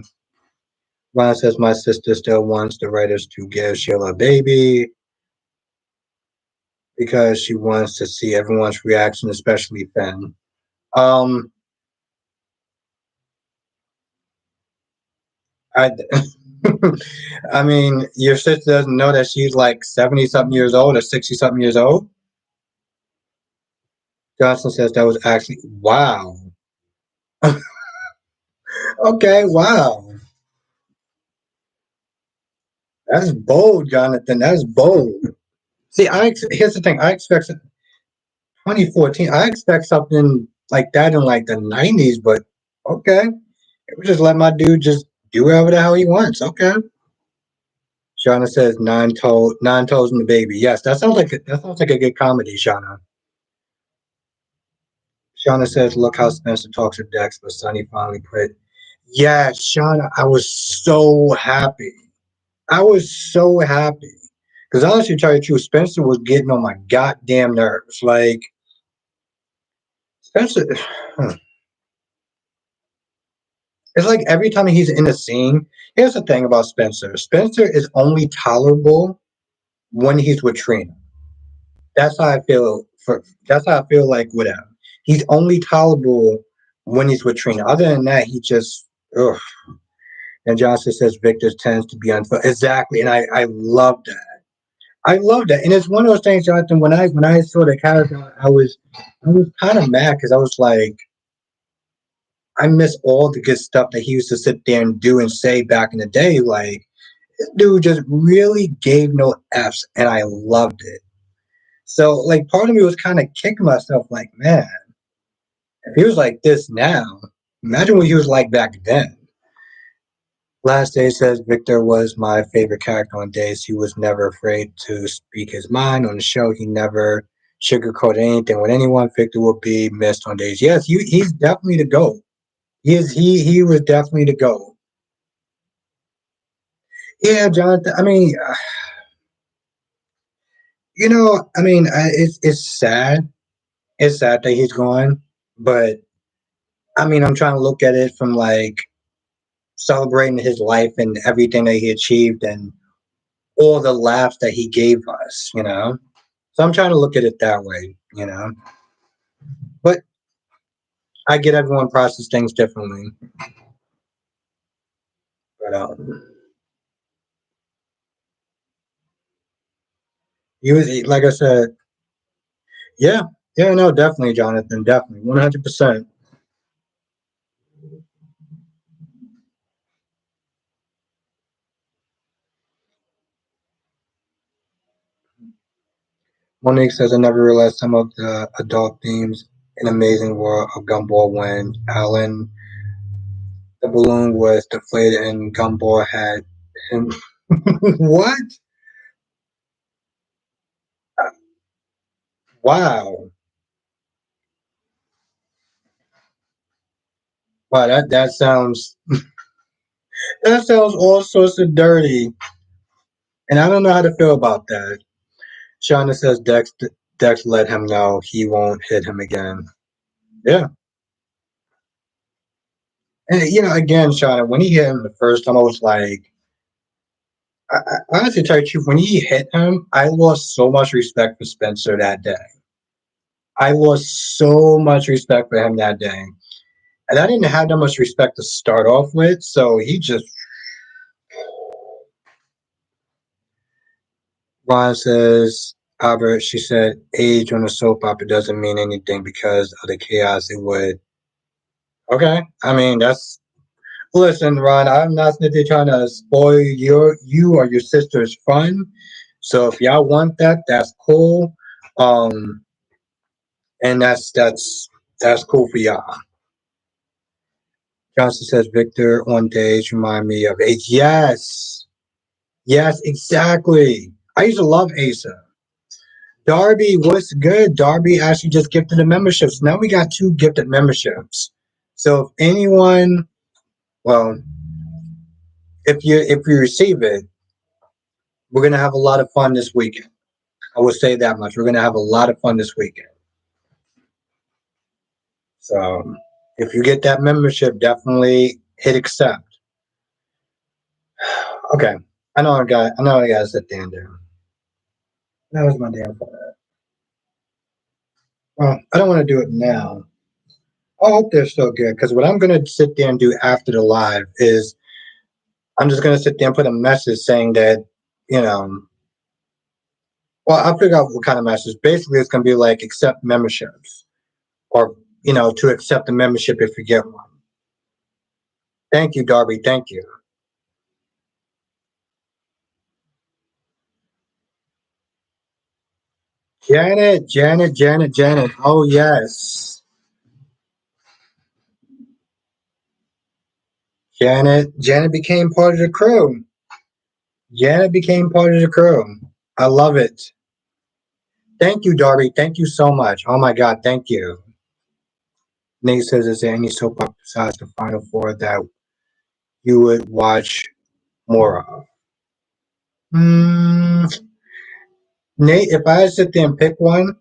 Ron says my sister still wants the writers to give Sheila a baby because she wants to see everyone's reaction, especially Finn. Um, I, I mean, your sister doesn't know that she's like 70 something years old or 60 something years old. Johnson says that was actually wow. Okay, wow. That's bold, Jonathan. That's bold. See, here's the thing. I expect 2014. I expect something like that in like the '90s, but okay. We just let my dude just do whatever the hell he wants. Okay. Shauna says nine toes in the baby. Yes, that sounds like a good comedy, Shauna. Shauna says, look how Spencer talks to Dex, but Sonny finally put it. Yeah, Shauna, I was so happy. I was so happy. Because honestly, to tell you the truth, Spencer was getting on my goddamn nerves. Like, Spencer, it's like every time he's in a scene, here's the thing about Spencer. Spencer is only tolerable when he's with Trina. That's how I feel that's how I feel like with him. He's only tolerable when he's with Trina. Other than that, he just ugh. And Johnson says Victor tends to be unfair. Exactly. And I love that. I love that. And it's one of those things, Jonathan, when I saw the character, I was kind of mad because I was like, I miss all the good stuff that he used to sit there and do and say back in the day. Like, this dude just really gave no F's and I loved it. So like part of me was kind of kicking myself like, man, if he was like this now. Imagine what he was like back then. Last Day says Victor was my favorite character on Days. He was never afraid to speak his mind on the show. He never sugarcoated anything with anyone. Victor will be missed on Days. Yes, he's definitely the GOAT. He was definitely the GOAT. Yeah, Jonathan. I mean, I mean, it's sad. It's sad that he's gone, but I mean, I'm trying to look at it from like celebrating his life and everything that he achieved and all the laughs that he gave us. So I'm trying to look at it that way. But I get everyone process things differently. But he was like I said, yeah, yeah, no, definitely, Jonathan, definitely, 100%. Monique says I never realized some of the adult themes in Amazing World of Gumball when Alan the balloon was deflated and Gumball had him. What? Wow. Wow, that sounds all sorts of dirty, and I don't know how to feel about that. Shauna says Dex let him know he won't hit him again. Yeah, and again, Shauna, when he hit him the first time, I was like, I honestly tell you, the truth, when he hit him, I lost so much respect for Spencer that day. I lost so much respect for him that day, and I didn't have that much respect to start off with. So he just Ron says, Albert, she said, age on a soap opera doesn't mean anything because of the chaos it would. Okay. I mean, listen, Ron, I'm not sitting trying to spoil you or your sister's fun. So if y'all want that, that's cool. Um, and that's cool for y'all. Johnson says, Victor on days remind me of age. Yes. Yes, exactly. I used to love Asa. Darby, what's good? Darby actually just gifted the memberships. Now we got two gifted memberships. So if anyone, well, if you receive it, we're gonna have a lot of fun this weekend. I will say that much. We're gonna have a lot of fun this weekend. So if you get that membership, definitely hit accept. Okay. I know I gotta sit there and do. That was my damn fault. Well, I don't want to do it now. I hope they're still good because what I'm gonna sit there and do after the live is I'm just gonna sit there and put a message saying that, you know, well, I'll figure out what kind of message. Basically, it's gonna be like accept memberships or to accept the membership if you get one. Thank you, Darby. Thank you, Janet. Janet. Janet. Janet. Oh yes, Janet. Janet became part of the crew. Janet became part of the crew. I love it. Thank you, Darby. Thank you so much. Oh my God. Thank you. Nate says, is there any soap opera besides the Final Four that you would watch more of? Hmm. Nate, if I had to sit there and pick one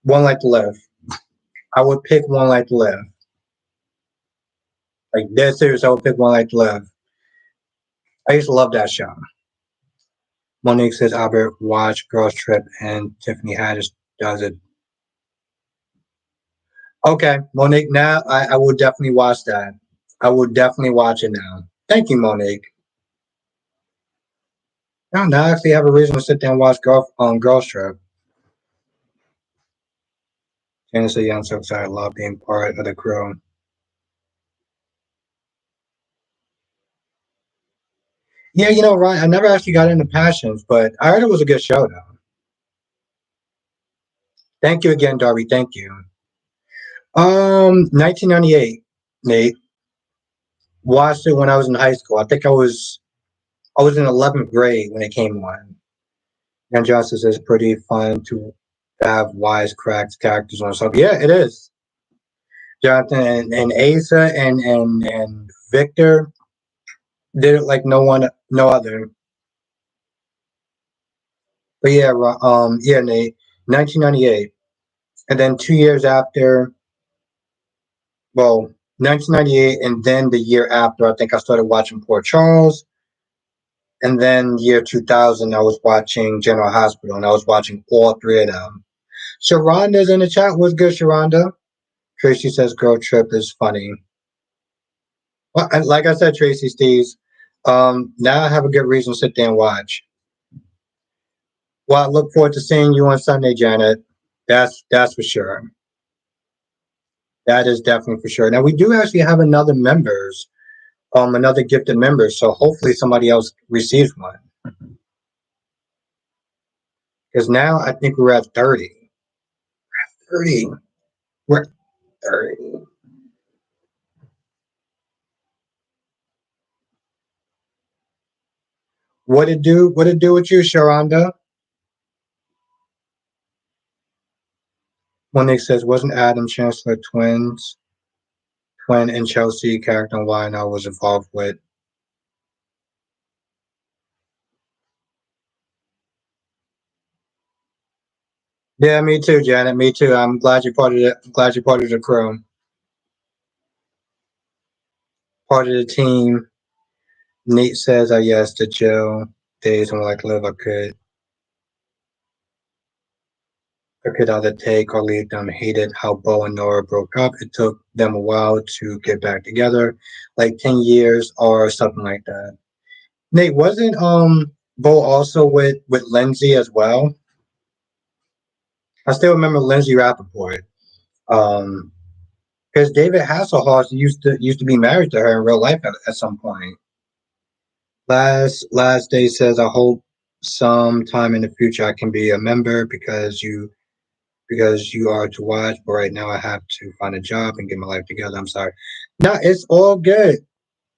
like to live, I would pick one like to live. Like dead serious, I would pick one like to live. I used to love that show. Monique says Albert watch Girls Trip and Tiffany Haddish does it. Okay, Monique, now I will definitely watch that. I will definitely watch it now. Thank you, Monique. Now I actually have a reason to sit there and watch Girls Trip. Janice said, yeah, I'm so excited. I love being part of the crew. Yeah, Ryan, I never actually got into Passions, but I heard it was a good show, though. Thank you again, Darby. Thank you. 1998. Nate, watched it when I was in high school. I think I was in 11th grade when it came on. And Justice is pretty fun to have wisecracks characters on. So yeah, it is. Jonathan and Asa and Victor did it like no other. But yeah, yeah, Nate, 1998, and then 2 years after, well, 1998, and then the year after, I think I started watching Port Charles, and then year 2000, I was watching General Hospital, and I was watching all three of them. Sharonda's in the chat. What's good, Sharonda? Tracy says Girl Trip is funny. Well, and like I said, Tracy Steves, now I have a good reason to sit there and watch. Well, I look forward to seeing you on Sunday, Janet. That's for sure. That is definitely for sure. Now we do actually have another gifted member. So hopefully somebody else receives one. Because now I think we're at 30. 30. We're at 30. What it do? What it do with you, Sharonda? Monique says, wasn't Adam Chancellor twin and Chelsea character and why I was involved with? Yeah, me too, Janet. Me too. I'm glad you're part of the glad you're part of the crew. Part of the team. Nate says, yes, the jail days when like live I could either take or leave them. Hated how Bo and Nora broke up. It took them a while to get back together, like 10 years or something like that. Nate, wasn't Bo also with Lindsay as well? I still remember Lindsay Rappaport. Um, because David Hasselhoff used to be married to her in real life at some point. Last day says I hope sometime in the future I can be a member because you are to watch, but right now I have to find a job and get my life together. I'm sorry. No, it's all good.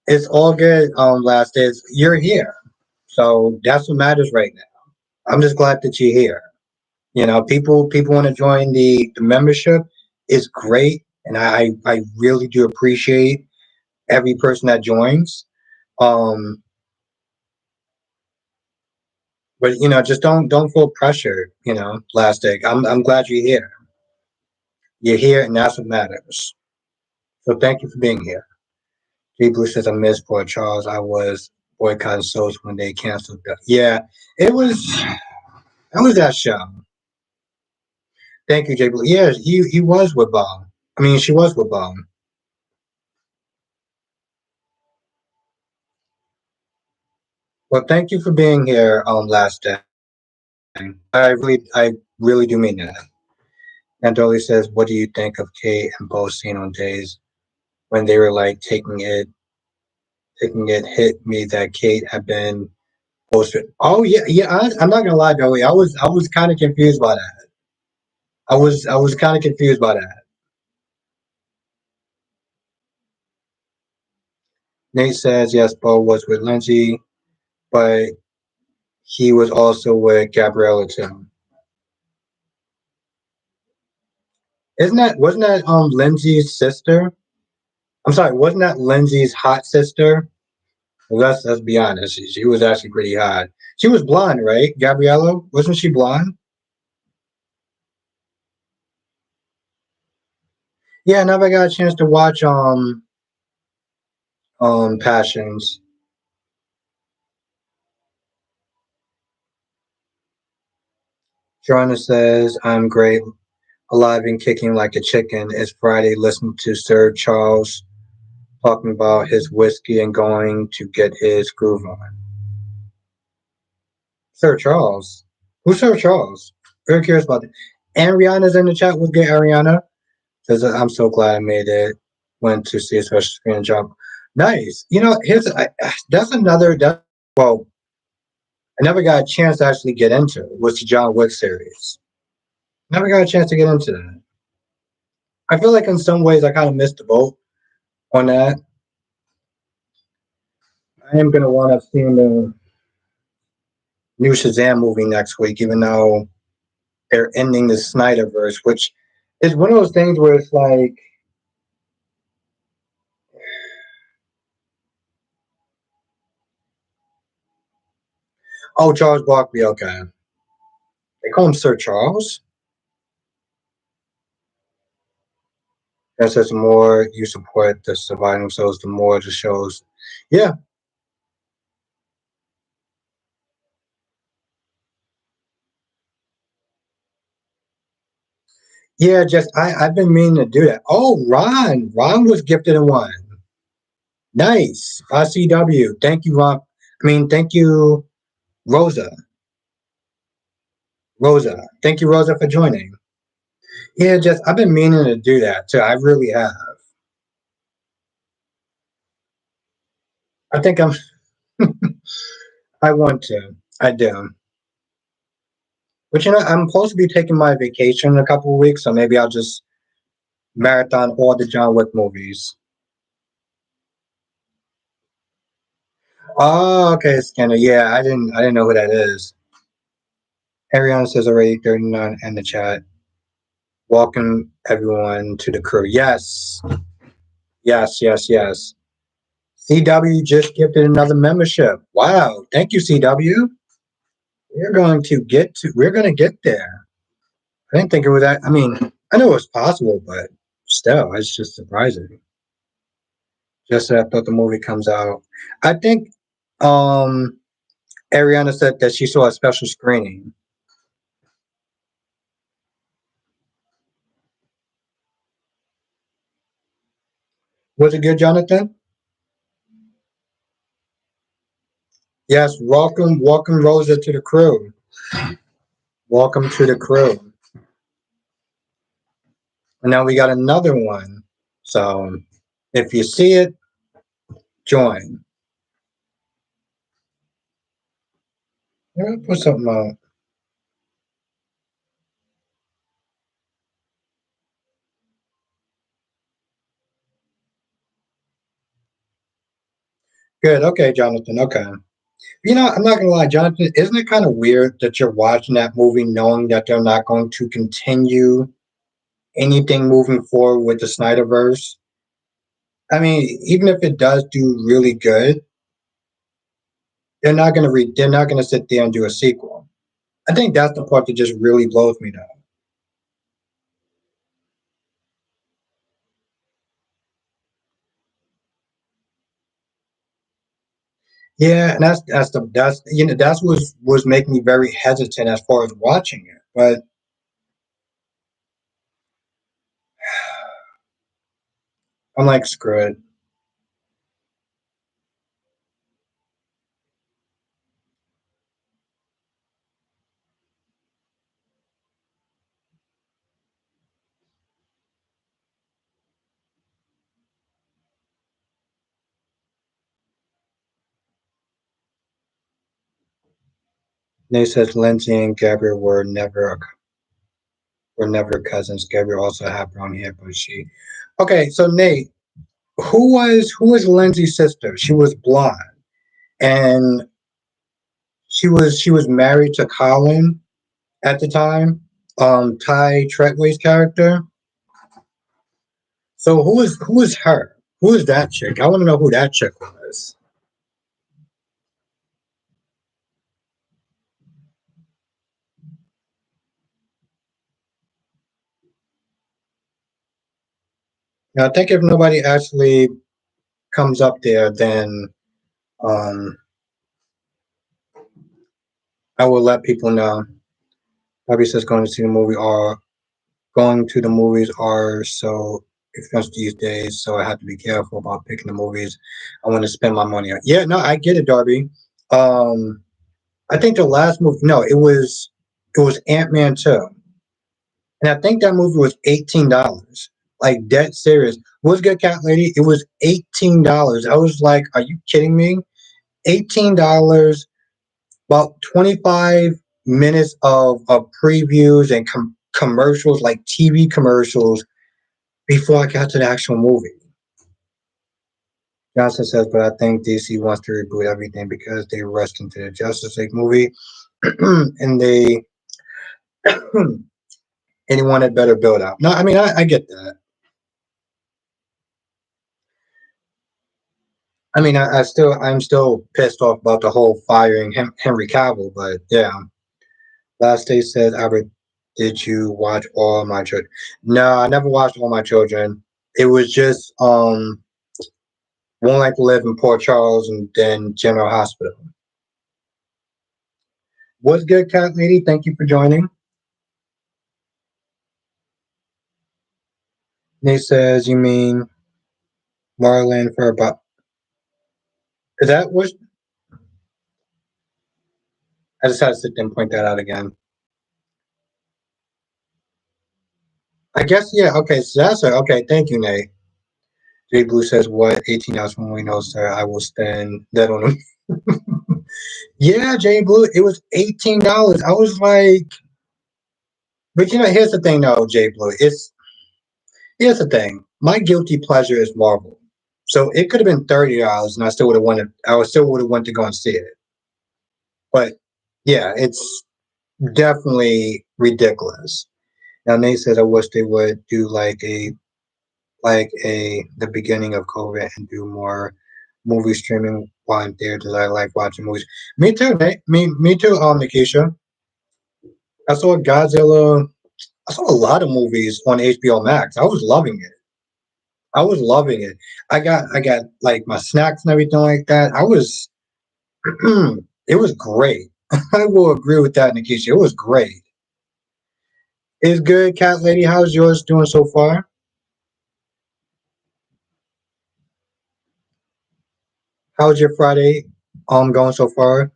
It's all good. Last days you're here, so that's what matters right now. I'm just glad that you're here. People want to join the membership. It's great, and I really do appreciate every person that joins. Um, but just don't feel pressured. Last day. I'm glad you're here. You're here, and that's what matters. So thank you for being here. Jay Blue says I miss Port Charles. I was boycotting shows when they canceled that. Yeah, it was that show. Thank you, Jay Blue. Yeah, he was with Bomb. I mean, she was with Bomb. Well, thank you for being here last day. I really do mean that. And Dolly says, what do you think of Kate and Bo scene on days when they were like taking it hit me that Kate had been posted. Oh yeah, yeah. I'm not gonna lie, Dolly. I was kind of confused by that. I was kind of confused by that. Nate says yes, Bo was with Lindsay, but he was also with Gabriella too. Wasn't that Lindsay's sister? I'm sorry, wasn't that Lindsay's hot sister? Well, let's be honest. She was actually pretty hot. She was blonde, right? Gabriella, wasn't she blonde? Yeah, I never got a chance to watch Passions. Joanna says I'm great, alive and kicking like a chicken. It's Friday. Listening to Sir Charles talking about his whiskey and going to get his groove on. Sir Charles, who's Sir Charles? Very curious about that. Ariana's in the chat. What's good, Ariana? Says I'm so glad I made it. Went to see a special screen jump. Nice. That's another. Well, I never got a chance to actually get into it. Was the John Wick series? Never got a chance to get into that. I feel like in some ways I kind of missed the boat. on that. I am gonna wind up seeing the new Shazam movie next week, even though they're ending the Snyderverse, which is one of those things where it's like, oh, Charles Barkley, okay. They call him Sir Charles. That says the more you support the surviving souls, the more the shows. Yeah, yeah. Just I've been meaning to do that. Oh, Ron was gifted in one. Nice. ICW. Thank you, Ron. I mean, thank you, Rosa. Rosa. Thank you, Rosa, for joining. Yeah, just I've been meaning to do that too. I really have. I think I'm. I want to. I do. But I'm supposed to be taking my vacation in a couple of weeks, so maybe I'll just marathon all the John Wick movies. Oh, okay, Scanner. Yeah, I didn't know who that is. Ariana says already 39 in the chat. Welcome everyone to the crew. Yes, yes, yes, yes. CW just gifted another membership. Wow, thank you, CW. We're going to get there. I didn't think it was that. I mean, I know it was possible, but still, it's just surprising. Just that I thought the movie comes out. I think um Ariana said that she saw a special screening. Was it good, Jonathan? Yes, welcome Rosa to the crew. Welcome to the crew. And now we got another one. So if you see it, join. Yeah, put something out. Good. Okay, Jonathan. Okay. I'm not gonna lie, Jonathan. Isn't it kind of weird that you're watching that movie knowing that they're not going to continue anything moving forward with the Snyderverse? I mean, even if it does do really good, they're not gonna sit there and do a sequel. I think that's the part that just really blows me down. Yeah, and that's was making me very hesitant as far as watching it. But I'm like, screw it. Nate says Lindsay and Gabriel were never cousins. Gabriel also had brown hair, but she. Okay, so Nate, who was Lindsay's sister? She was blonde, and she was married to Colin at the time. Ty Treadway's character. So who is her? Who is that chick? I want to know who that chick was. Now, I think if nobody actually comes up there, then um, I will let people know. Bobby says going to see the movie are going to the movies are so expensive these days, so I have to be careful about picking the movies I want to spend my money on. Yeah, no, I get it, Darby. Um, I think the last movie, no, it was Ant-Man 2. And I think that movie was $18. Like dead serious. Was good, cat lady? It was $18. I was like, are you kidding me? $18, about 25 minutes of previews and commercials, like TV commercials, before I got to the actual movie. Johnson says, but I think DC wants to reboot everything because they rushed into the Justice League movie and they and they wanted better build out. No, I mean I get that. I mean I'm still pissed off about the whole firing Henry Cavill, but yeah. Last day says, Albert, did you watch All My Children? No, I never watched All My Children. It was just One Life to Live in Port Charles and then General Hospital. What's good, Cat Lady? Thank you for joining. Nate says, you mean Marlon for about. Is that what? I just had to sit there and point that out again. I guess, yeah. Okay, so that's it. Okay, thank you, Nate. Jay Blue says, what? 18 hours from we know, sir. I will stand dead on him. Yeah, Jay Blue, it was $18. I was like, but here's the thing, though, Jay Blue. Here's the thing. My guilty pleasure is Marvel, so it could have been $30, and I still would have wanted. I would still would have wanted to go and see it. But yeah, it's definitely ridiculous. Now Nate says, I wish they would do like a the beginning of COVID and do more movie streaming while in theaters. I like watching movies. Me too, Nate. Me too. Nikisha. I saw Godzilla. I saw a lot of movies on HBO Max. I was loving it. I was loving it. I got like my snacks and everything like that. I was it was great. I will agree with that, Nikisha. It was great. It's good, Cat Lady. How's yours doing so far? How's your Friday going so far?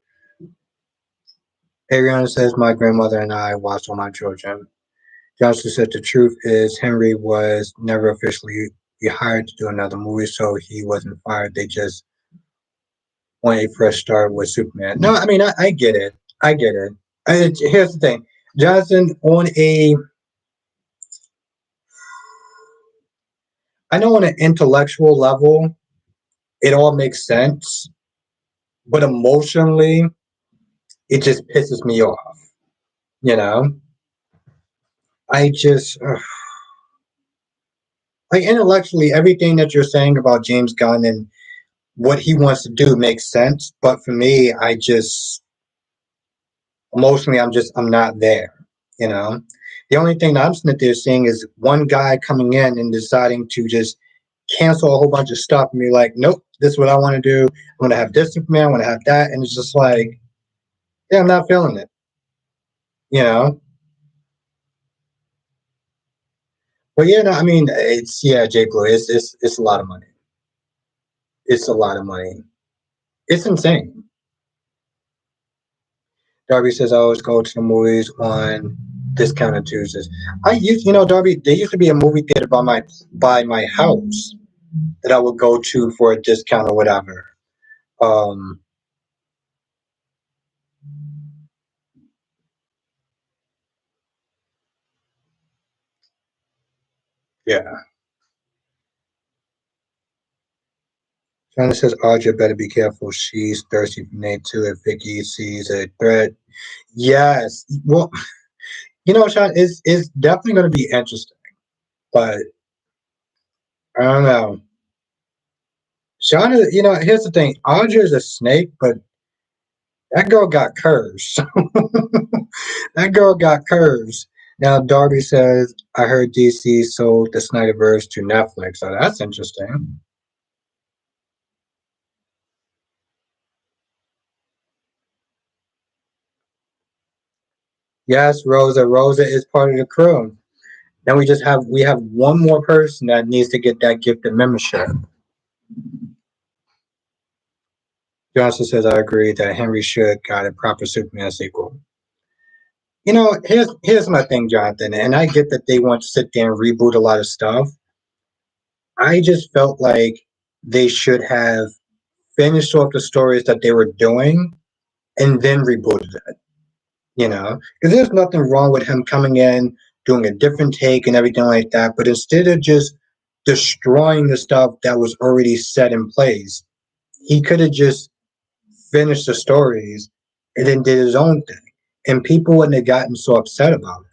Ariana says my grandmother and I watched All My Children. Johnson said the truth is Henry was never officially hired to do another movie, so he wasn't fired. They just want a fresh start with Superman. No, I mean I get it. I get it. Here's the thing, Johnson. I know on an intellectual level, it all makes sense, but emotionally, it just pisses me off. You know, I just like intellectually, everything that you're saying about James Gunn and what he wants to do makes sense, but for me, I just emotionally, I'm not there. You know, the only thing that I'm sitting there seeing is one guy coming in and deciding to just cancel a whole bunch of stuff and be like, nope, this is what I want to do. I want to have this Superman, I want to have that, and it's just like, yeah, I'm not feeling it. You know, but yeah, no, I mean, it's yeah, Jake Blue, it's a lot of money. It's a lot of money. It's insane. Darby says I always go to the movies on discounted Tuesdays. Darby, there used to be a movie theater by my house that I would go to for a discount or whatever. Um, yeah. China says Audra better be careful. She's thirsty for Nate too. If Vicky sees a threat, yes. Well, Sean, it's definitely going to be interesting, but I don't know. Shauna, here's the thing. Audra is a snake, but that girl got curves. That girl got curves. Now, Darby says, I heard DC sold the Snyderverse to Netflix, so that's interesting. Yes, Rosa. Rosa is part of the crew. Then we have one more person that needs to get that gifted membership. Johnson says, I agree that Henry should got a proper Superman sequel. Here's my thing, Jonathan, and I get that they want to sit there and reboot a lot of stuff. I just felt like they should have finished off the stories that they were doing and then rebooted it. Because there's nothing wrong with him coming in, doing a different take and everything like that. But instead of just destroying the stuff that was already set in place. He could have just finished the stories and then did his own thing. And people wouldn't have gotten so upset about it.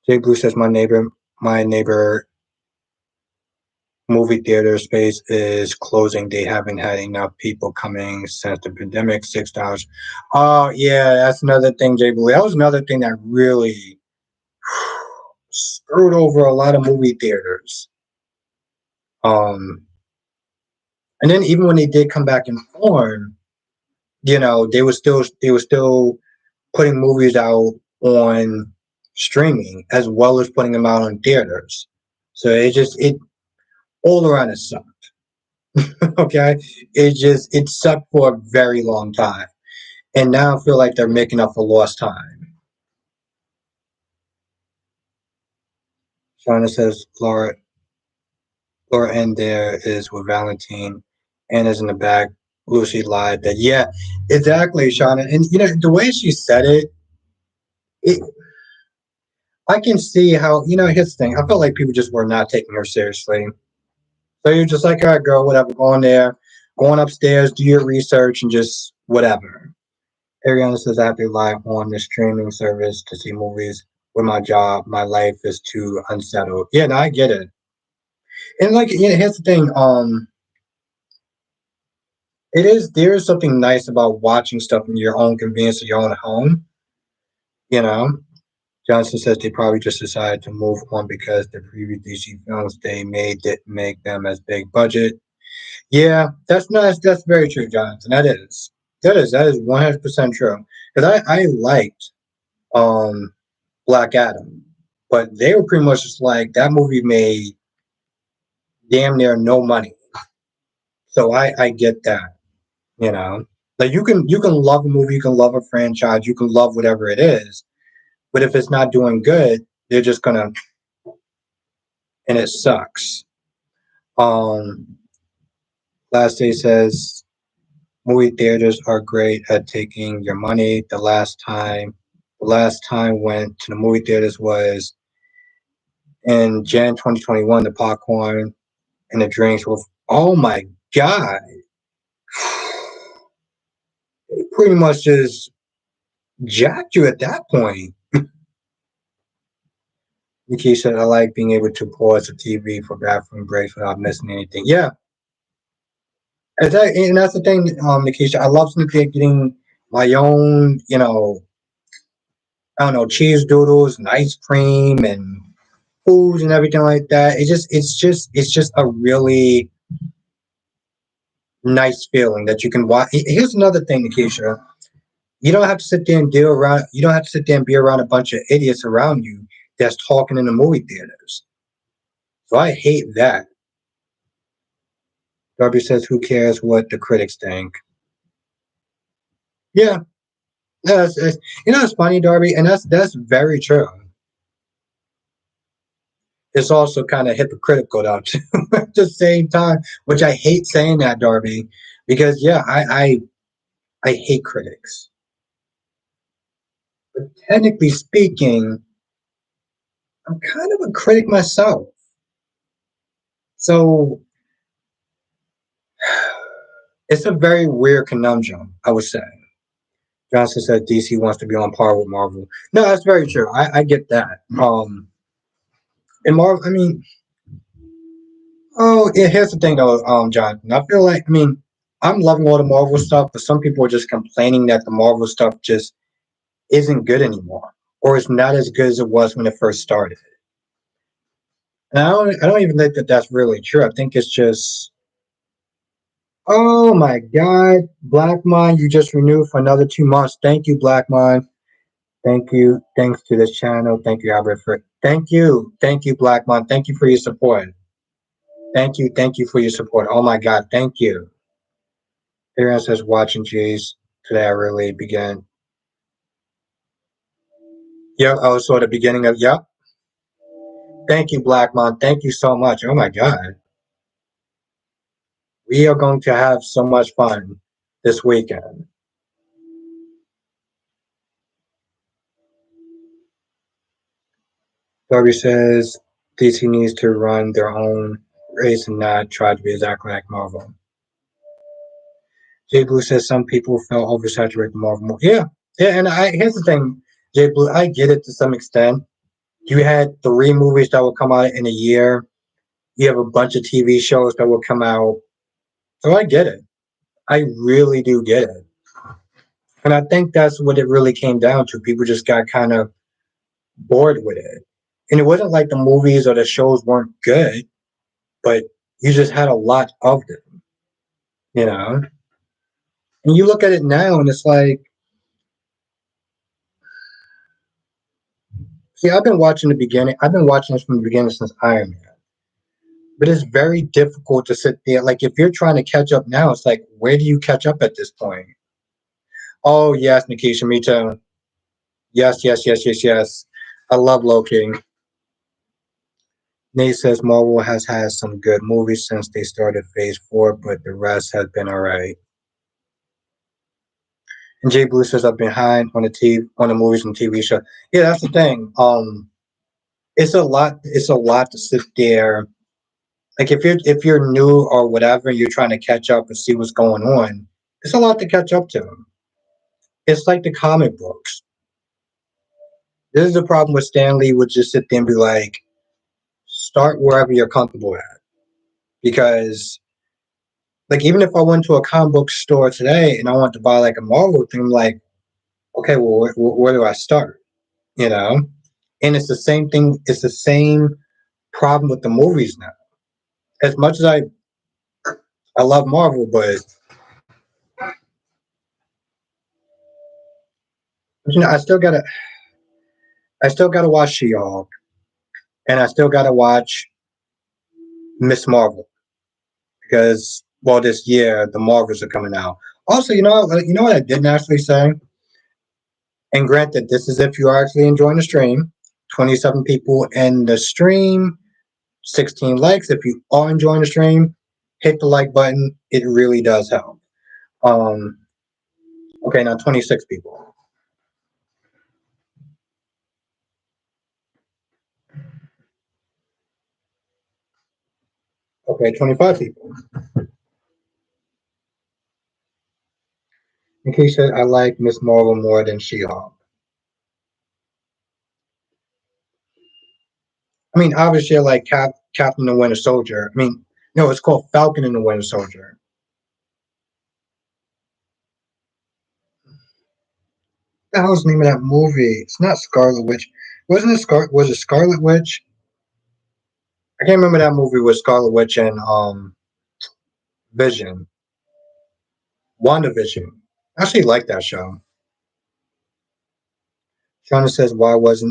Jay Blue says my neighbor movie theater space is closing. They haven't had enough people coming since the pandemic. $6. Oh yeah, that's another thing, Jay Blue. That was another thing that really screwed over a lot of movie theaters. Um, and then even when they did come back in form, they were still putting movies out on streaming as well as putting them out on theaters. So it all around it sucked. Okay, it sucked for a very long time, and now I feel like they're making up for lost time. Shauna says Laura N there is with Valentine, Anna's in the back. Lucy lied that yeah, exactly, Shauna, and the way she said it I can see how here's the thing. I felt like people just were not taking her seriously. So you're just like, all right, girl, whatever, go on there, go on upstairs, do your research, and just whatever. Ariana says, I have to rely on the streaming service to see movies. With my job, my life is too unsettled. Yeah, no, I get it. And like, here's the thing. There is something nice about watching stuff in your own convenience of your own home. You know, Johnson says they probably just decided to move on because the previous DC films they made didn't make them as big budget. Yeah, that's nice. That's very true, Jonathan. That is 100% true. Because I liked um Black Adam, but they were pretty much just like that movie made damn near no money. So I get that, you know. Like you can love a movie, you can love a franchise, you can love whatever it is, but if it's not doing good, they're just gonna and it sucks. Um Last day says movie theaters are great at taking your money. The last time went to the movie theaters was in Jan 2021. The popcorn and the drinks were oh my god, it pretty much just jacked you at that point. Nikki said, I like being able to pause the TV for bathroom breaks without missing anything. Yeah, and that's the thing, Nikisha. I love getting my own, I don't know, cheese doodles and ice cream and foods and everything like that. It's just a really nice feeling that you can watch. Here's another thing, Nikisha. You don't have to sit there and deal around. You don't have to sit there and be around a bunch of idiots around you that's talking in the movie theaters. So I hate that. Darby says, "Who cares what the critics think?" Yeah, yeah. It's funny, Darby, and that's very true. It's also kind of hypocritical though too, at the same time, which I hate saying that, Darby, because yeah, I hate critics. But technically speaking, I'm kind of a critic myself. So it's a very weird conundrum, I would say. Johnson said DC wants to be on par with Marvel. No, that's very true. I get that. And Marvel, I mean, oh, yeah, here's the thing though, Jonathan. I feel like, I mean, I'm loving all the Marvel stuff, but some people are just complaining that the Marvel stuff just isn't good anymore, or it's not as good as it was when it first started. And I don't even think that that's really true. I think it's just, oh my God, Blackmon, you just renewed for another 2 months. Thank you, Blackmon. Thank you. Thanks to this channel. Thank you, Albert. Thank you. Thank you, Blackmon. Thank you for your support. Thank you. Thank you for your support. Oh my God. Thank you. Aaron says, watching G's today, I really began. Yeah, I was at the beginning of, yep. Thank you, Blackmon. Thank you so much. Oh my God. We are going to have so much fun this weekend. Darby says DC needs to run their own race and not try to be exactly like Marvel. Jay Blue says some people felt oversaturated with Marvel. Yeah, yeah, and here's the thing, Jay Blue, I get it to some extent. You had 3 movies that will come out in a year. You have a bunch of TV shows that will come out. So I get it. I really do get it. And I think that's what it really came down to. People just got kind of bored with it. And it wasn't like the movies or the shows weren't good, but you just had a lot of them, you know? And you look at it now and it's like, see, I've been watching this from the beginning since Iron Man. But it's very difficult to sit there. Like, if you're trying to catch up now, it's like, where do you catch up at this point? Oh, yes, Nikisha, me too. Yes, yes, yes, yes, yes. I love Loki. Nate says Marvel has had some good movies since they started Phase 4, but the rest has been alright. And Jay Blue says I'm behind on the movies and TV show. Yeah, that's the thing. It's a lot. It's a lot to sit there. Like, if you're new or whatever, you're trying to catch up and see what's going on. It's a lot to catch up to. It's like the comic books. This is the problem with Stan Lee would just sit there and be like, start wherever you're comfortable at. Because, like, even if I went to a comic book store today and I want to buy like a Marvel thing, I'm like, okay, well, where do I start? You know? And it's the same thing. It's the same problem with the movies now. As much as I love Marvel, but you know, I still gotta watch She-Hulk, and I still gotta watch Miss Marvel because well, this year the Marvels are coming out. Also, you know what I didn't actually say, and granted, this is if you are actually enjoying the stream. 27 people in the stream, 16 likes. If you are enjoying the stream, hit the like button. It really does help. Um, okay, now 26 people. Okay, 25 people. In case said, I like Miss Marvel more than She-Hulk. I mean, obviously, I like Captain the Winter Soldier. I mean, no, it's called Falcon and the Winter Soldier. What the hell's the name of that movie? It's not Scarlet Witch. Wasn't it Was it Scarlet Witch? I can't remember that movie with Scarlet Witch and Vision. WandaVision. I actually like that show. Shauna says, why was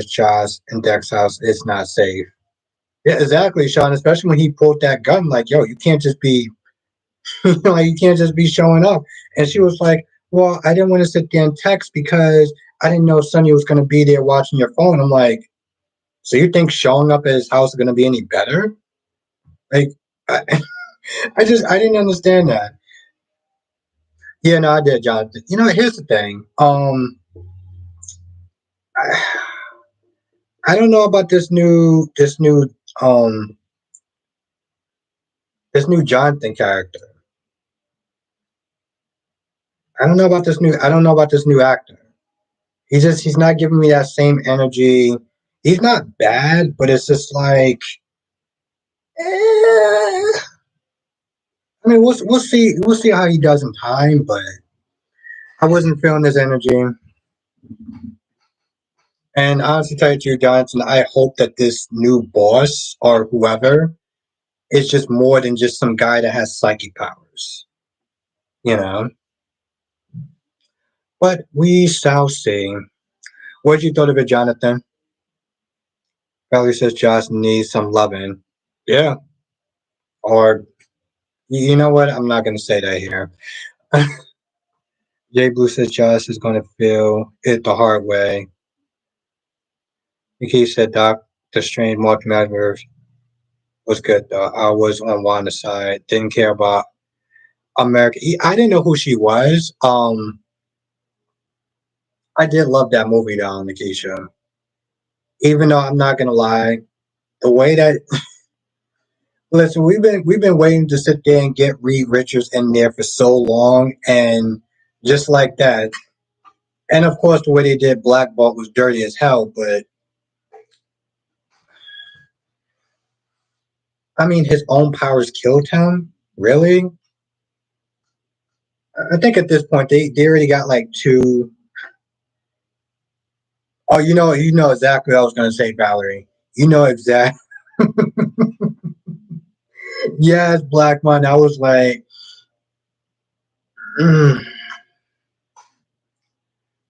Josh in Dex house? It's not safe. Yeah, exactly, Sean. Especially when he pulled that gun, like, yo, you can't just be, like, you can't just be showing up. And she was like, well, I didn't want to sit there and text because I didn't know Sonny was going to be there watching your phone. I'm like, so you think showing up at his house is going to be any better? Like, I, I didn't understand that. Yeah, no, I did, Jonathan. You know, here's the thing. I, I don't know about um, this new Jonathan character. I don't know about this new actor. He's not giving me that same energy. He's not bad, but it's just like, I mean, we'll see how he does in time, but I wasn't feeling his energy. And honestly, tell you to you, Johnson, I hope that this new boss or whoever is just more than just some guy that has psychic powers, you know. But we shall see. What did you thought of it, Jonathan? Belly says Josh needs some loving. Yeah. Or you know what? I'm not gonna say that here. Jay Blue says Josh is gonna feel it the hard way. Nikki said Doctor Strange Multiverse was good though. I was on Wanda's side. Didn't care about America. I didn't know who she was. I did love that movie though, Nikisha. Even though I'm not gonna lie, the way that listen, we've been waiting to sit there and get Reed Richards in there for so long, and just like that, and of course the way they did Black Bolt was dirty as hell. But I mean, his own powers killed him. Really? I think at this point they already got like two. Oh, you know exactly what I was gonna say, Valerie. You know exactly. Yes, Black Man. I was like, mm.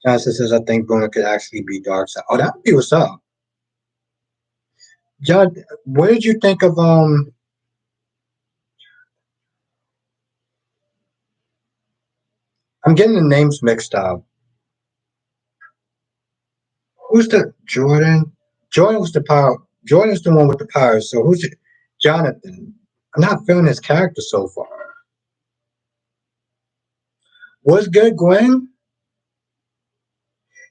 Johnson says I think Bruno could actually be Darkseid. Oh, that would be what's up. John, what did you think of I'm getting the names mixed up. Who's the Jordan? Jordan was the power. Jordan's the one with the powers. So who's it? Jonathan? I'm not feeling his character so far. Was good, Gwen?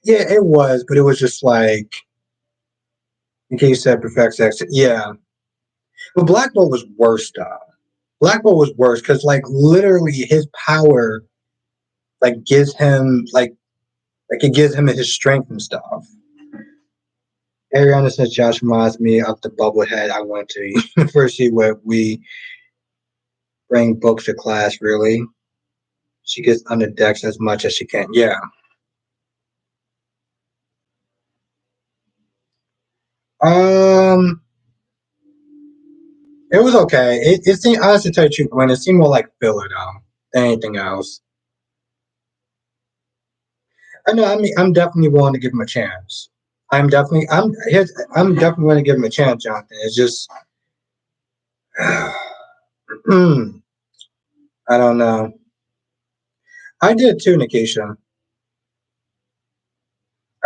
Yeah, it was, but it was just like in case you said perfect sex. Yeah, but Black Bolt was worse though. Black Bolt was worse because like literally his power like gives him like it gives him his strength and stuff. Ariana says Josh reminds me of the bubblehead I went to university where we bring books to class. Really, she gets under decks as much as she can. Yeah. Um, it was okay. It seemed honestly to tell you the truth, when it seemed more like filler though than anything else. I know. I mean, I'm definitely willing to give him a chance. I'm definitely going to give him a chance, Jonathan. It's just I don't know. I did too, Nikisha.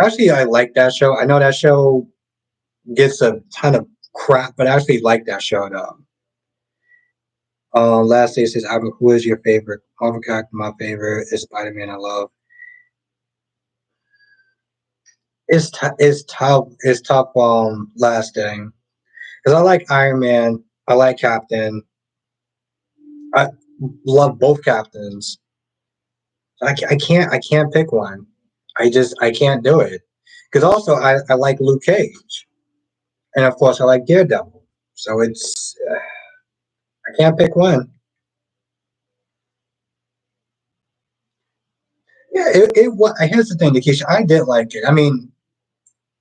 Actually, I like that show. I know that show gets a ton of crap, but I actually like that show though. Last day says, Albert, who is your favorite Marvel character? My favorite is Spider Man. I love. It's tough. It's tough. Last day because I like Iron Man. I like Captain. I love both captains. I can't pick one. I can't do it because also I like Luke Cage and of course I like Daredevil. So I can't pick one. Yeah, it was. Here's the thing, Nikisha. I did like it. I mean,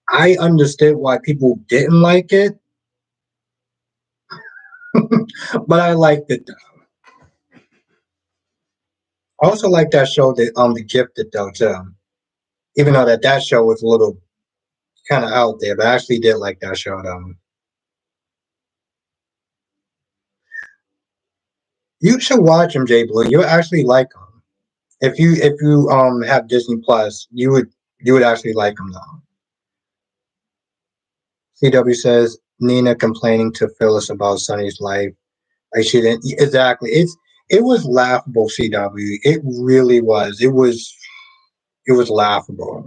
I understood why people didn't like it, but I liked it. I also like that show, the Gifted though too. Even though that show was a little kind of out there, but I actually did like that show though. You should watch him, Jay Blue. You actually like him. If you have Disney Plus, you would actually like him though. CW says Nina complaining to Phyllis about Sonny's life. Like she didn't exactly. It was laughable, CW. It really was. It was laughable.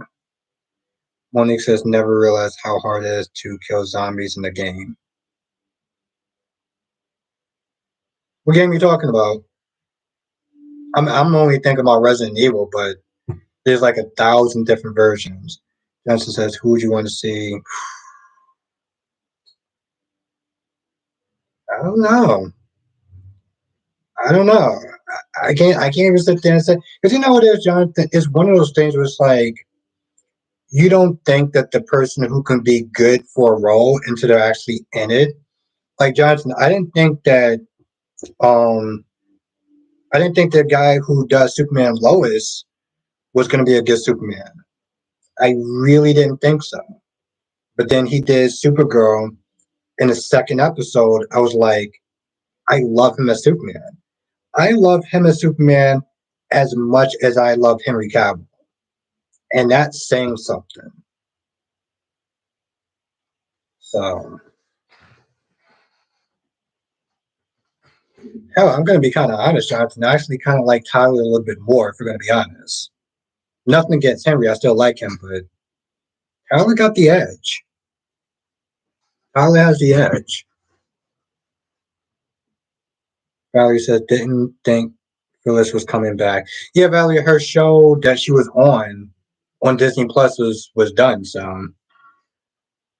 Monique says never realized how hard it is to kill zombies in the game. What game are you talking about? I'm only thinking about Resident Evil, but there's like 1,000 different versions. Johnson says, who would you want to see? I don't know. I don't know. I can't even sit there and say because you know what it is, Jonathan. It's one of those things where it's like you don't think that the person who can be good for a role until they're actually in it. Like Jonathan, um I didn't think the guy who does Superman Lois was going to be a good Superman. I really didn't think so. But then he did Supergirl in the second episode. I was like, I love him as Superman. I love him as Superman as much as I love Henry Cavill, and that's saying something. So, hell, I'm going to be kind of honest, Jonathan. I actually kind of like Tyler a little bit more, if we're going to be honest. Nothing against Henry. I still like him, but Tyler got the edge. Valerie has the edge. Valerie said, didn't think Phyllis was coming back. Yeah, Valerie, her show that she was on Disney Plus was done. So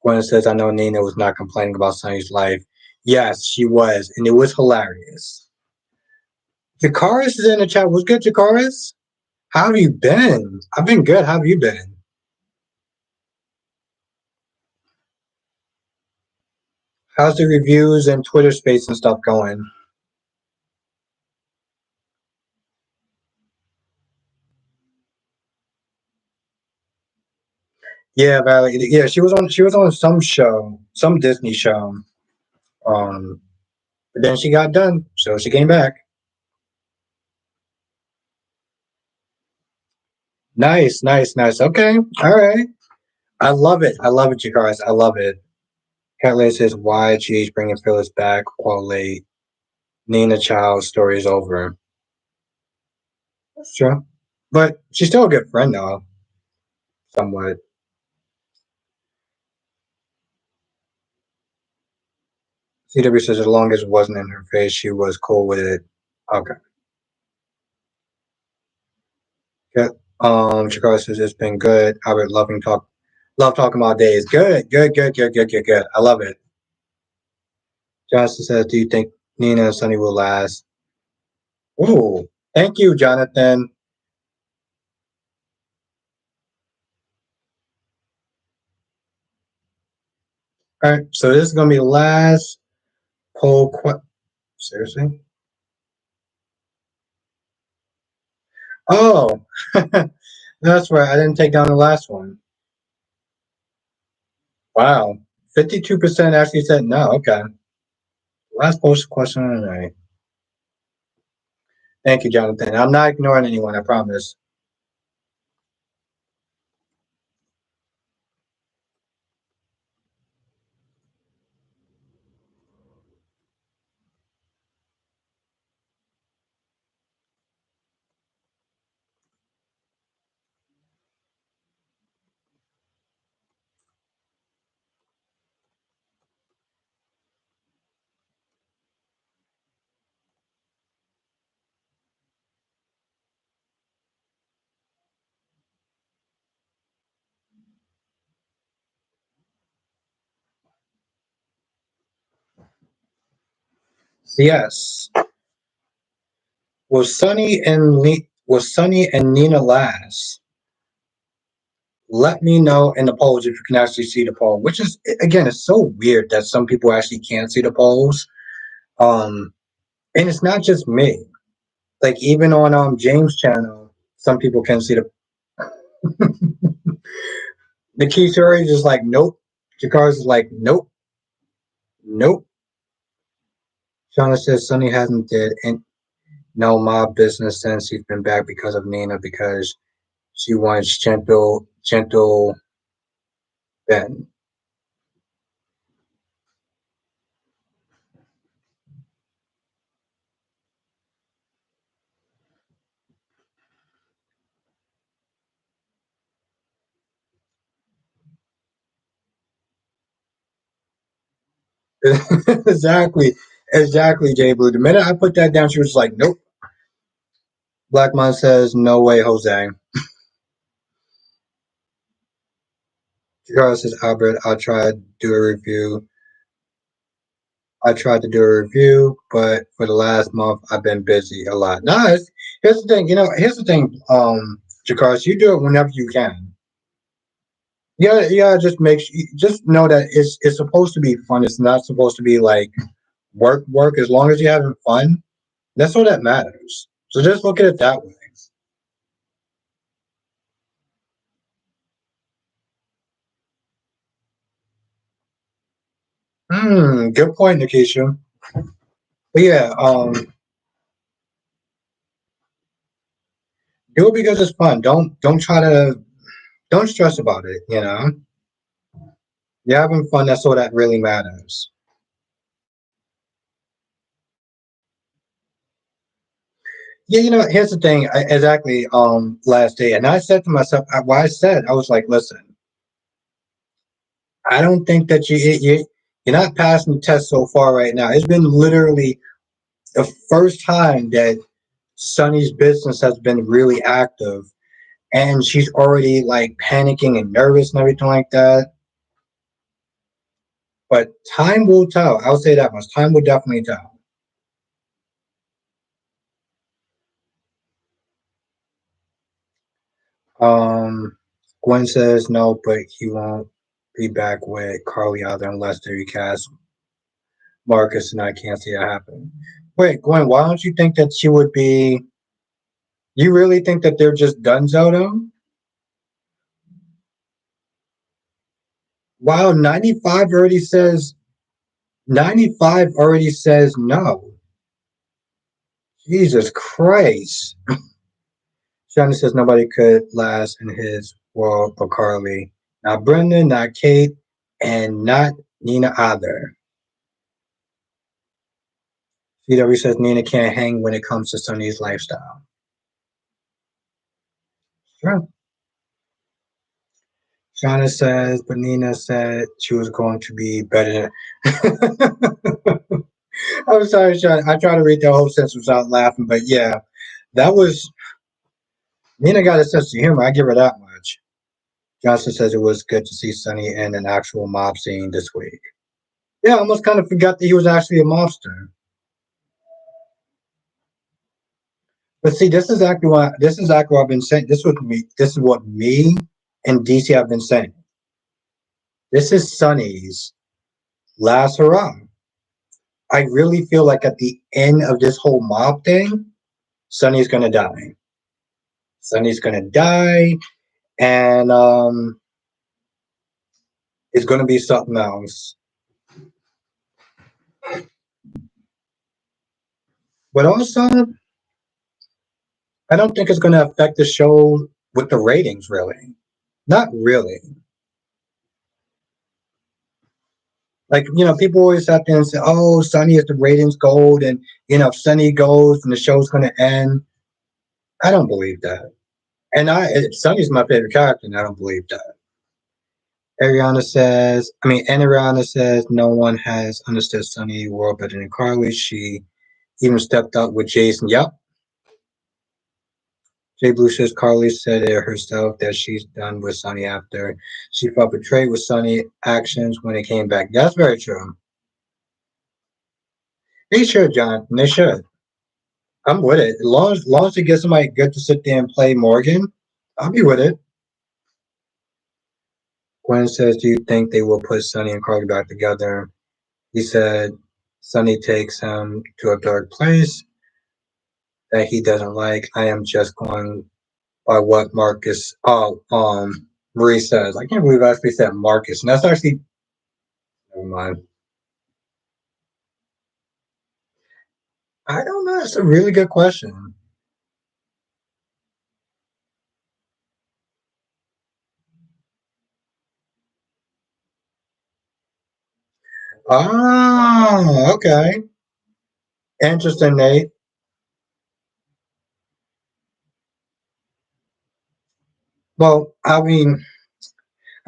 Gwen says, I know Nina was not complaining about Sonny's life. Yes, she was, and it was hilarious. Jakaris is in the chat. What's good, Jakaris? How have you been? I've been good. How have you been? How's the reviews and Twitter space and stuff going? Yeah, Valerie. Yeah, she was on some show, some Disney show. Um, but then she got done, so she came back. Nice, nice, nice. Okay, all right. I love it. I love it, you guys. I love it. Cat says, "Why she's bringing Phyllis back while late? Nina Child's story is over." That's true, but she's still a good friend, though. Somewhat. CW says, as long as it wasn't in her face, she was cool with it. Okay. Yeah. Chicago says it's been good. Albert love talking about days. Good, good, good, good, good, good, good. I love it. Johnson says, do you think Nina and Sunny will last? Ooh, thank you, Jonathan. All right, so this is gonna be the last poll. Seriously? Oh, that's right. I didn't take down the last one. Wow, 52% actually said no. Okay, last post question of the night. Thank you, Jonathan. I'm not ignoring anyone. I promise. Yes. Was Sunny and Nina last? Let me know in the polls if you can actually see the poll. Which is again, it's so weird that some people actually can't see the polls. Um, and it's not just me. Like even on James' channel, some people can see the key story is just like nope. Jakars is like nope, nope. Shauna says Sunny hasn't did and no mob business since he's been back because of Nina because she wants gentle Ben. exactly, exactly, Jay Blue. The minute I put that down, she was like, "Nope." Blackmon says, "No way, Jose." Chicago says, "Albert, I tried to do a review, but for the last month, I've been busy a lot." Nice. Here's the thing. Here's the thing. Jakars, you do it whenever you can. Yeah, yeah. Just know that it's supposed to be fun. It's not supposed to be like work, work. As long as you're having fun, that's all that matters. So just look at it that way. Good point, Nikisha. But yeah, do it because it's fun. Don't stress about it. You're having fun. That's all that really matters. Yeah, here's the thing. Exactly. Last day, and I said to myself, I was like, listen, I don't think that You're not passing the test so far right now. It's been literally the first time that Sunny's business has been really active, and she's already like panicking and nervous and everything like that. But time will tell. I'll say that much. Time will definitely tell. Um, Gwen says no, but he won't be back with Carly either unless they recast Marcus, and I can't see that happening. Wait, Gwen, why don't you think that she would be? You really think that they're just donezo though? Wow, 95 already says no. Jesus Christ. Shonda says nobody could last in his world but Carly. Not Brenda, not Kate, and not Nina either. CW says Nina can't hang when it comes to Sunny's lifestyle. Sure. Shonda says, but Nina said she was going to be better. I'm sorry, Shonda. I try to read the whole sentence without laughing, but yeah, that was Nina got a sense of humor. I give her that much. Johnson says it was good to see Sunny in an actual mob scene this week. Yeah, I almost kind of forgot that he was actually a mobster. But see, this is exactly what I've been saying. This is what me and DC have been saying. This is Sunny's last hurrah. I really feel like at the end of this whole mob thing, Sunny's gonna die. Sunny's gonna die, and it's gonna be something else. But also, I don't think it's gonna affect the show with the ratings. Really, not really. Like, people always have to say, "Oh, Sunny is the ratings gold," and if Sunny goes, and the show's going to end. I don't believe that. And Sunny's my favorite character, and I don't believe that. Ariana says no one has understood Sunny world better than Carly. She even stepped up with Jason. Yep. Jay Blue says Carly said it herself that she's done with Sunny after she felt betrayed with Sunny actions when it came back. That's very true. They should, Jonathan. They should. I'm with it. As long as you get somebody good to sit there and play Morgan, I'll be with it. Gwen says, "Do you think they will put Sonny and Carly back together?" He said, "Sonny takes him to a dark place that he doesn't like. I am just going by what Marie says." I can't believe I actually said Marcus, and that's actually never mind. I don't know. It's a really good question. Oh, okay. Interesting, Nate. Well, I'm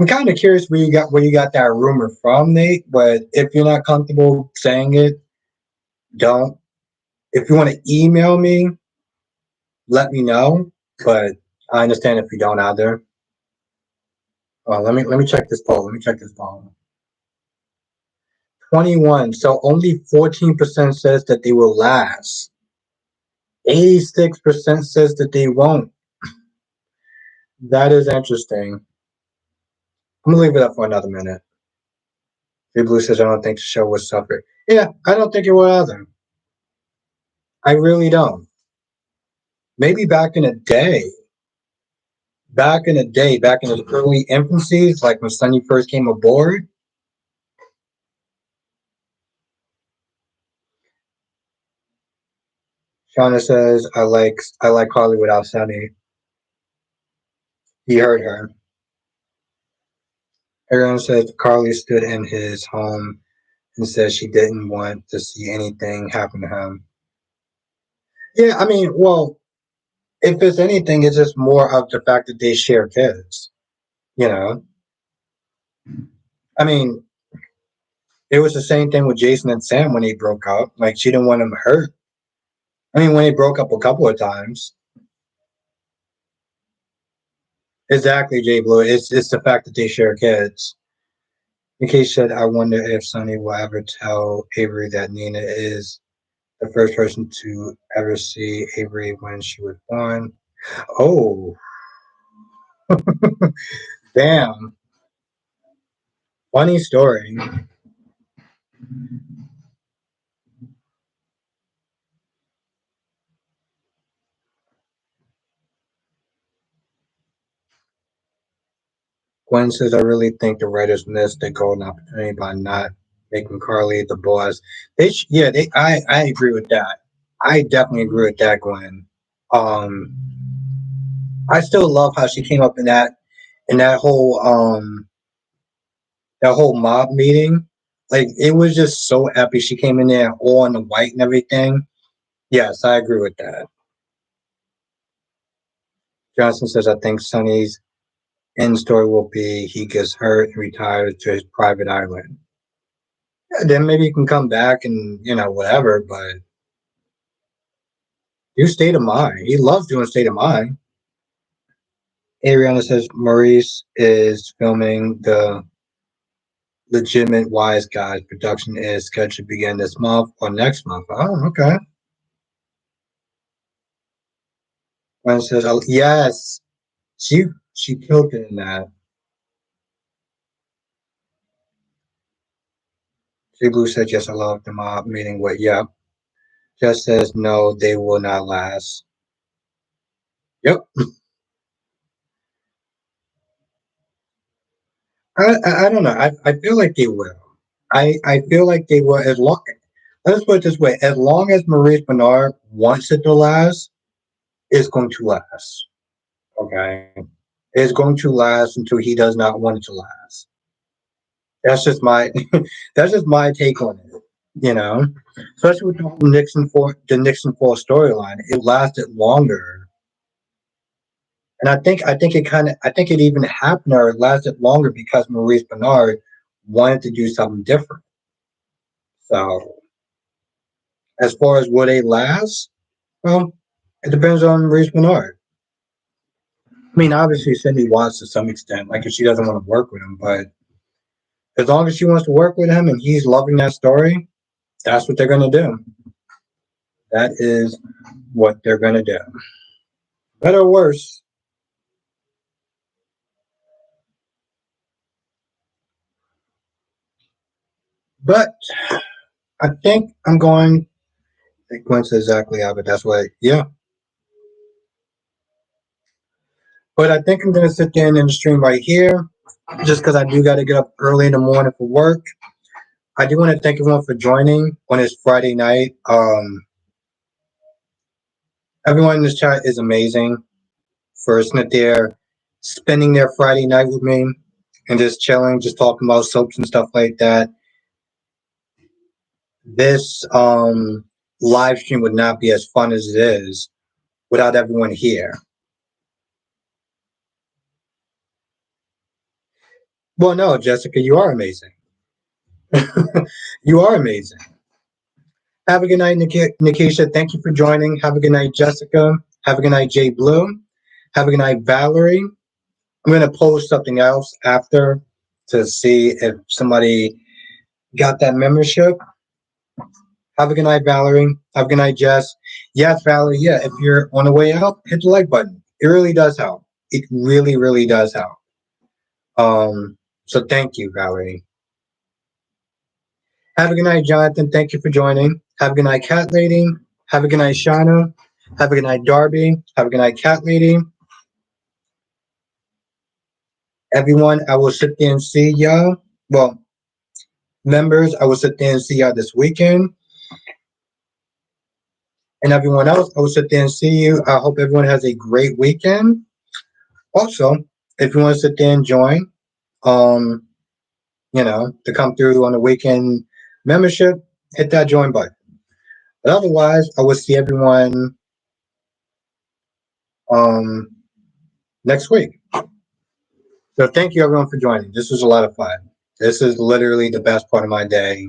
kind of curious where you got that rumor from, Nate. But if you're not comfortable saying it, don't. If you want to email me, let me know. But I understand if you don't either. Let me check this poll. Let me check this poll. 21. So only 14% says that they will last. 86% says that they won't. That is interesting. I'm gonna leave it up for another minute. Big Blue says I don't think the show will suffer. Yeah, I don't think it will either. I really don't. Maybe back in the early infancies, like when Sunny first came aboard. Shauna says, I like Carly without Sunny. He heard her. Everyone says Carly stood in his home and said she didn't want to see anything happen to him. Yeah, well, if it's anything, it's just more of the fact that they share kids. You know, I mean, It was the same thing with Jason and Sam when they broke up. Like she didn't want him hurt. I mean, when they broke up a couple of times. Exactly, Jay Blue. It's the fact that they share kids. McKay said, "I wonder if Sonny will ever tell Avery that Nina is the first person to ever see Avery when she was born." Oh, damn! Funny story. Gwen says, "I really think the writers missed the golden opportunity by not making Carly the boss." Yeah, I agree with that. I definitely agree with that, Gwen. Um, I still love how she came up in that whole mob meeting. Like it was just so epic. She came in there all in the white and everything. Yes, I agree with that. Johnson says, "I think Sonny's end story will be he gets hurt and retires to his private island. Yeah, then maybe he can come back and whatever. But do State of Mind. He loves doing State of Mind." Ariana says Maurice is filming the Legitimate Wise Guys. Production is scheduled to begin this month or next month. Oh, okay. Gwen says, oh, yes, she she killed it in that. Jay Blue said, yes, I love the mob meeting with yeah. Just says no, they will not last. Yep. I don't know. I feel like they will. I feel like they will as long let's put it this way, as long as Maurice Bernard wants it to last, it's going to last. Okay. It's going to last until he does not want it to last. That's just my that's just my take on it. You know, especially with the whole Nixon Fall storyline, it lasted longer, and I think it even happened or it lasted longer because Maurice Bernard wanted to do something different. So as far as will they last, well, it depends on Maurice Bernard. I mean, obviously Cindy wants to some extent, like if she doesn't want to work with him, but as long as she wants to work with him and he's loving that story, that's what they're gonna do. That is what they're gonna do. Better or worse. But I think I'm going. It went exactly how, but that's what. Yeah. But I think I'm gonna sit there and end the stream right here, just because I do got to get up early in the morning for work. I do want to thank everyone for joining on this Friday night. Everyone in this chat is amazing for sitting there, spending their Friday night with me, and just chilling, just talking about soaps and stuff like that. This live stream would not be as fun as it is without everyone here. Well, no, Jessica, you are amazing. You are amazing. Have a good night, Nikisha. Thank you for joining. Have a good night, Jessica. Have a good night, Jay Blue. Have a good night, Valerie. I'm going to post something else after to see if somebody got that membership. Have a good night, Valerie. Have a good night, Jess. Yes, Valerie. Yeah, if you're on the way out, hit the like button. It really does help. It really, really does help. So thank you, Valerie. Have a good night, Jonathan. Thank you for joining. Have a good night, Cat Lady. Have a good night, Shauna. Have a good night, Darby. Have a good night, Cat Lady. Everyone, I will sit there and see y'all. Well, members, I will sit there and see y'all this weekend. And everyone else, I will sit there and see you. I hope everyone has a great weekend. Also, if you want to sit there and join, um, to come through on the weekend membership, hit that join button. But otherwise, I will see everyone um, next week. So thank you everyone for joining. This was a lot of fun. This is literally the best part of my day,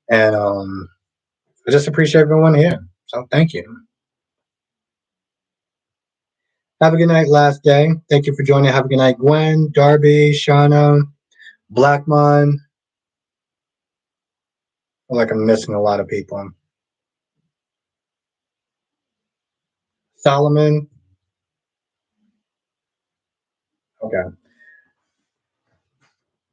and I just appreciate everyone here. So thank you. Have a good night, last day. Thank you for joining. Have a good night, Gwen, Darby, Shauna, Blackmon. I feel like I'm missing a lot of people. Solomon. Okay.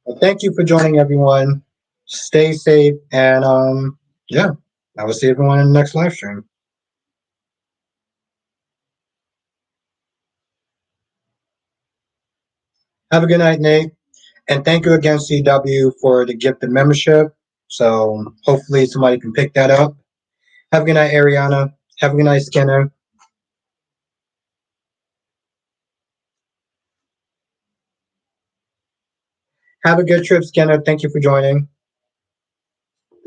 Well, thank you for joining, everyone. Stay safe, and yeah, I will see everyone in the next live stream. Have a good night, Nate, and thank you again, CW, for the gifted membership. So hopefully somebody can pick that up. Have a good night, Ariana. Have a good night, Skinner. Have a good trip, Skinner. Thank you for joining.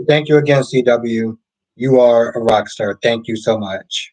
Thank you again, CW. You are a rock star. Thank you so much.